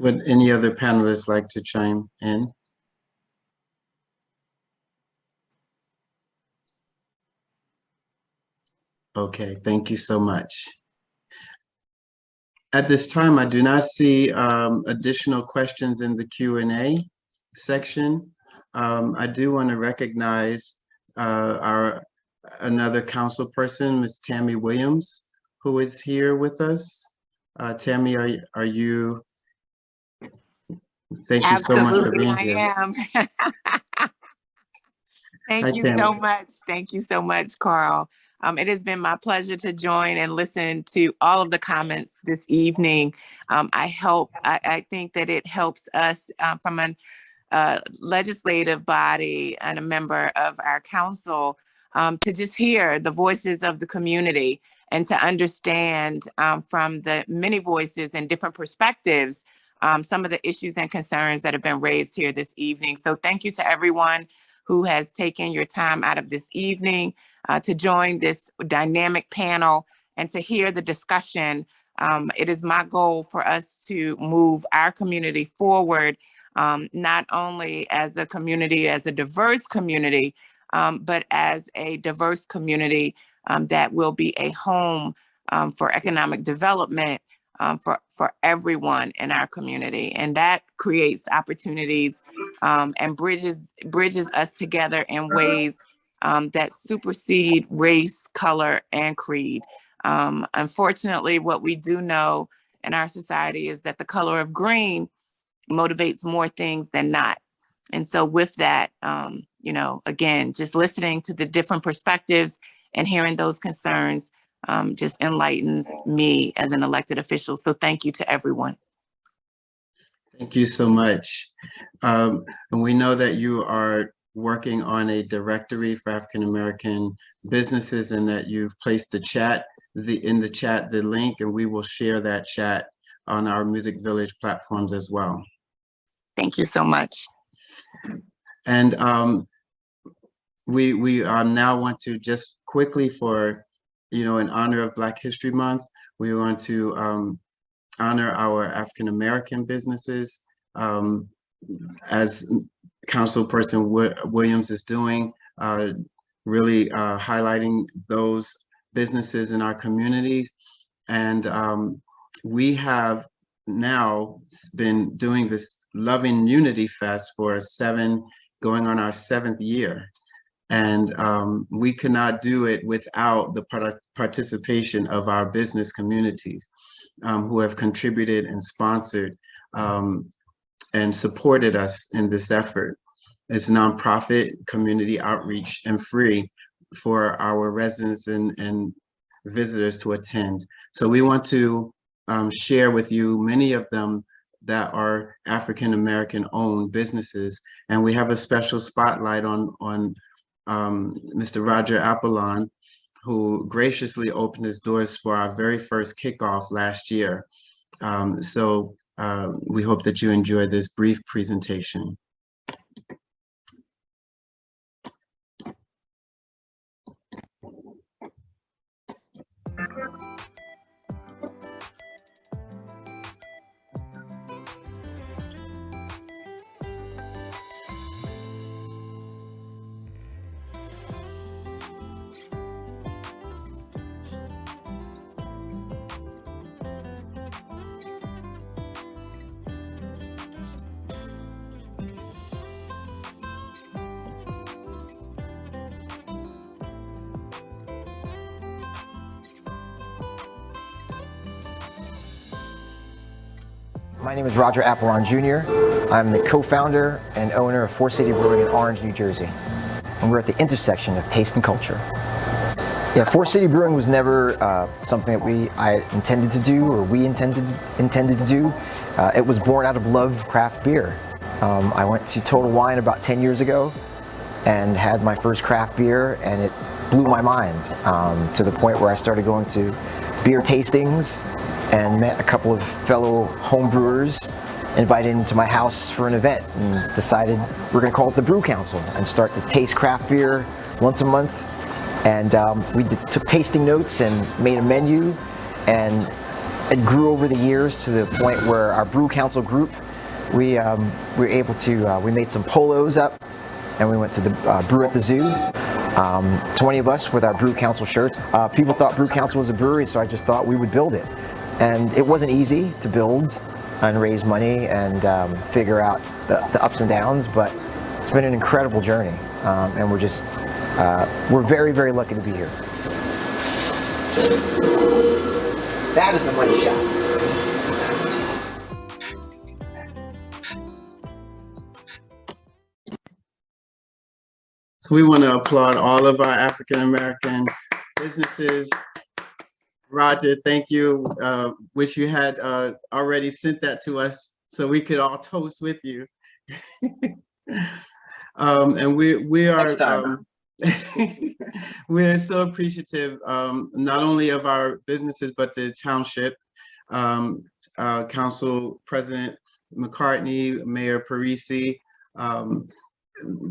Would any other panelists like to chime in? Okay, thank you so much. At this time, I do not see additional questions in the Q&A section. I do want to recognize another council person, Ms. Tammy Williams, who is here with us. Tammy, are you? Thank you so much for being here. Absolutely, I am. Hi, Thank you Tammy. so much. Thank you so much, Carl. It has been my pleasure to join and listen to all of the comments this evening. I think that it helps us from an legislative body and a member of our council to just hear the voices of the community and to understand from the many voices and different perspectives some of the issues and concerns that have been raised here this evening. So thank you to everyone who has taken your time out of this evening to join this dynamic panel and to hear the discussion. It is my goal for us to move our community forward, not only as a community, as a diverse community, but as a diverse community that will be a home for economic development for everyone in our community. And that creates opportunities and bridges us together in ways that supersede race, color, and creed. Unfortunately, what we do know in our society is that the color of green motivates more things than not. And so with that, again, just listening to the different perspectives and hearing those concerns just enlightens me as an elected official. So thank you to everyone. Thank you so much. And we know that you are working on a directory for African American businesses and that you've placed the chat, in the chat, the link, and we will share that chat on our Music Village platforms as well. Thank you so much. And we now want to just quickly in honor of Black History Month, we want to honor our African American businesses as Councilperson Williams is doing, really highlighting those businesses in our communities. And we have now been doing this Love+Unity Fest for going on our 7th year. And we could not do it without the participation of our business communities who have contributed and sponsored and supported us in this effort. It's nonprofit, community outreach, and free for our residents and visitors to attend. So we want to share with you many of them that are African American owned businesses. And we have a special spotlight on Mr. Roger Appalon, who graciously opened his doors for our very first kickoff last year. So we hope that you enjoy this brief presentation. My name is Roger Apollon Jr. I'm the co-founder and owner of 4 City Brewing in Orange, New Jersey. And we're at the intersection of taste and culture. Yeah, 4 City Brewing was never something that I intended to do or we intended to do. It was born out of love of craft beer. I went to Total Wine about 10 years ago and had my first craft beer, and it blew my mind to the point where I started going to beer tastings and met a couple of fellow home brewers, invited into my house for an event, and decided we're going to call it the Brew Council and start to taste craft beer once a month. And we took tasting notes and made a menu, and it grew over the years to the point where our Brew Council group, we were able to, we made some polos up, and we went to the Brew at the Zoo. 20 of us with our Brew Council shirts. People thought Brew Council was a brewery, so I just thought we would build it. And it wasn't easy to build and raise money and figure out the ups and downs, but it's been an incredible journey. And we're just, we're very, very lucky to be here. That is the money shot. We want to applaud all of our African-American businesses. Roger, thank you. Wish you had already sent that to us so we could all toast with you. And we are Next time. we're so appreciative not only of our businesses but the township, Council President McCartney, Mayor Parisi,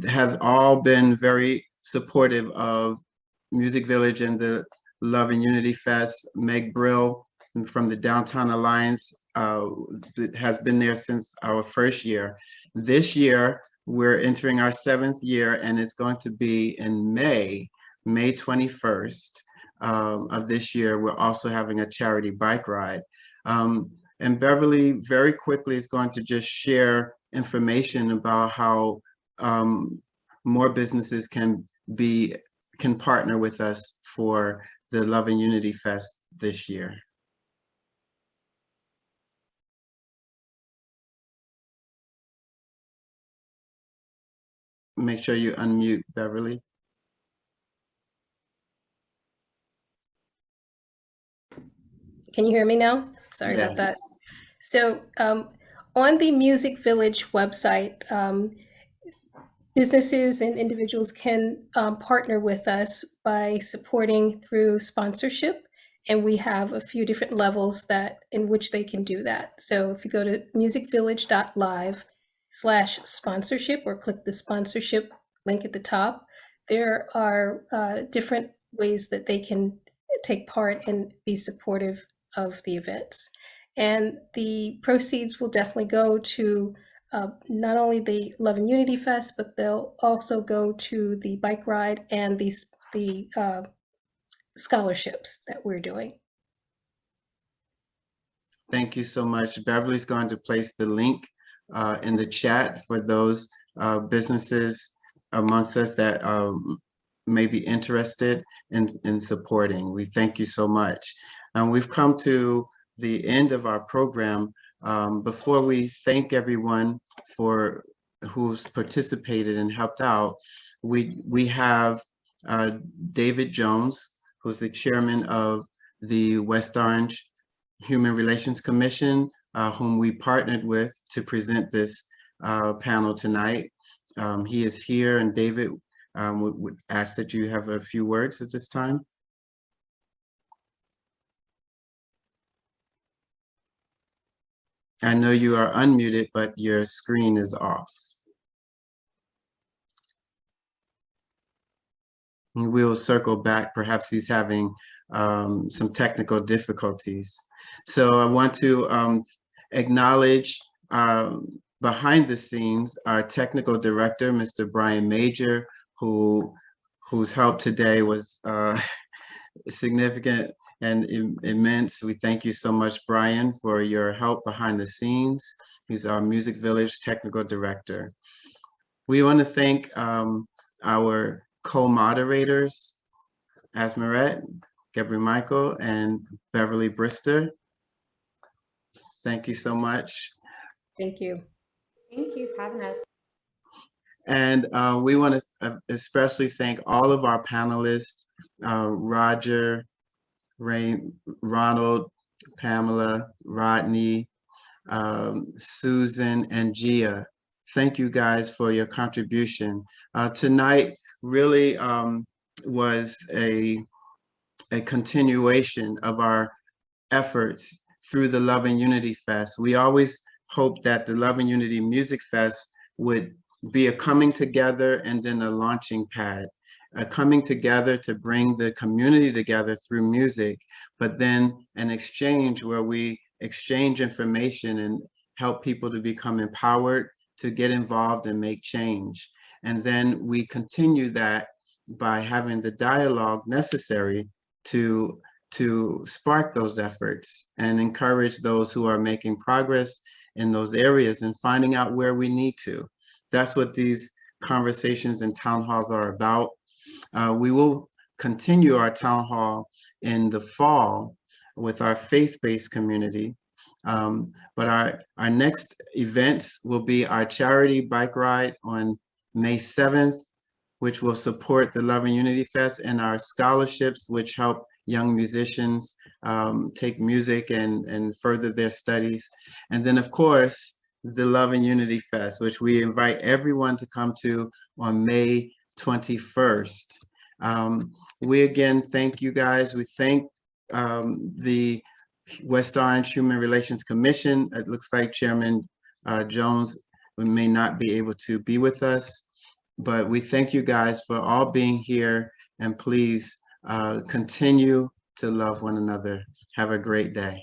have all been very supportive of Music Village and the Love and Unity Fest. Meg Brill from the Downtown Alliance has been there since our first year. This year, we're entering our 7th year, and it's going to be in May 21st of this year. We're also having a charity bike ride. And Beverly very quickly is going to just share information about how more businesses can partner with us for the Love and Unity Fest this year. Make sure you unmute, Beverly. Can you hear me now? Sorry about that. So on the Music Village website, businesses and individuals can partner with us by supporting through sponsorship. And we have a few different levels in which they can do that. So if you go to musicvillage.live/sponsorship or click the sponsorship link at the top, there are different ways that they can take part and be supportive of the events. And the proceeds will definitely go to not only the Love and Unity Fest, but they'll also go to the bike ride and the scholarships that we're doing. Thank you so much. Beverly's going to place the link in the chat for those businesses amongst us that may be interested in supporting. We thank you so much. We've come to the end of our program. Before we thank everyone for who's participated and helped out, we have David Jones, who's the chairman of the West Orange Human Relations Commission, whom we partnered with to present this panel tonight. He is here, and David would ask that you have a few words at this time. I know you are unmuted, but your screen is off. We'll circle back. Perhaps he's having some technical difficulties. So I want to acknowledge behind the scenes our technical director, Mr. Brian Major, whose help today was significant and immense. We thank you so much, Brian, for your help behind the scenes. He's our Music Village technical director. We want to thank our co-moderators, Asmeret, Ghebremicael, and Beverly Brister. Thank you so much. Thank you. Thank you for having us. And we want to especially thank all of our panelists, Roger, Ronald, Pamela, Rodney, Susan, and Gia. Thank you guys for your contribution. Tonight really was a continuation of our efforts through the Love and Unity Fest. We always hoped that the Love and Unity Music Fest would be a coming together and then a launching pad, a coming together to bring the community together through music, but then an exchange where we exchange information and help people to become empowered, to get involved and make change. And then we continue that by having the dialogue necessary to spark those efforts and encourage those who are making progress in those areas and finding out where we need to. That's what these conversations and town halls are about. We will continue our town hall in the fall with our faith-based community. But our next events will be our charity bike ride on May 7th which will support the Love and Unity Fest, and our scholarships, which help young musicians take music and further their studies. And then, of course, the Love and Unity Fest, which we invite everyone to come to on May 21st. We again thank you guys. We thank the West Orange Human Relations Commission. It looks like Chairman Jones may not be able to be with us, but we thank you guys for all being here, and please continue to love one another. Have a great day.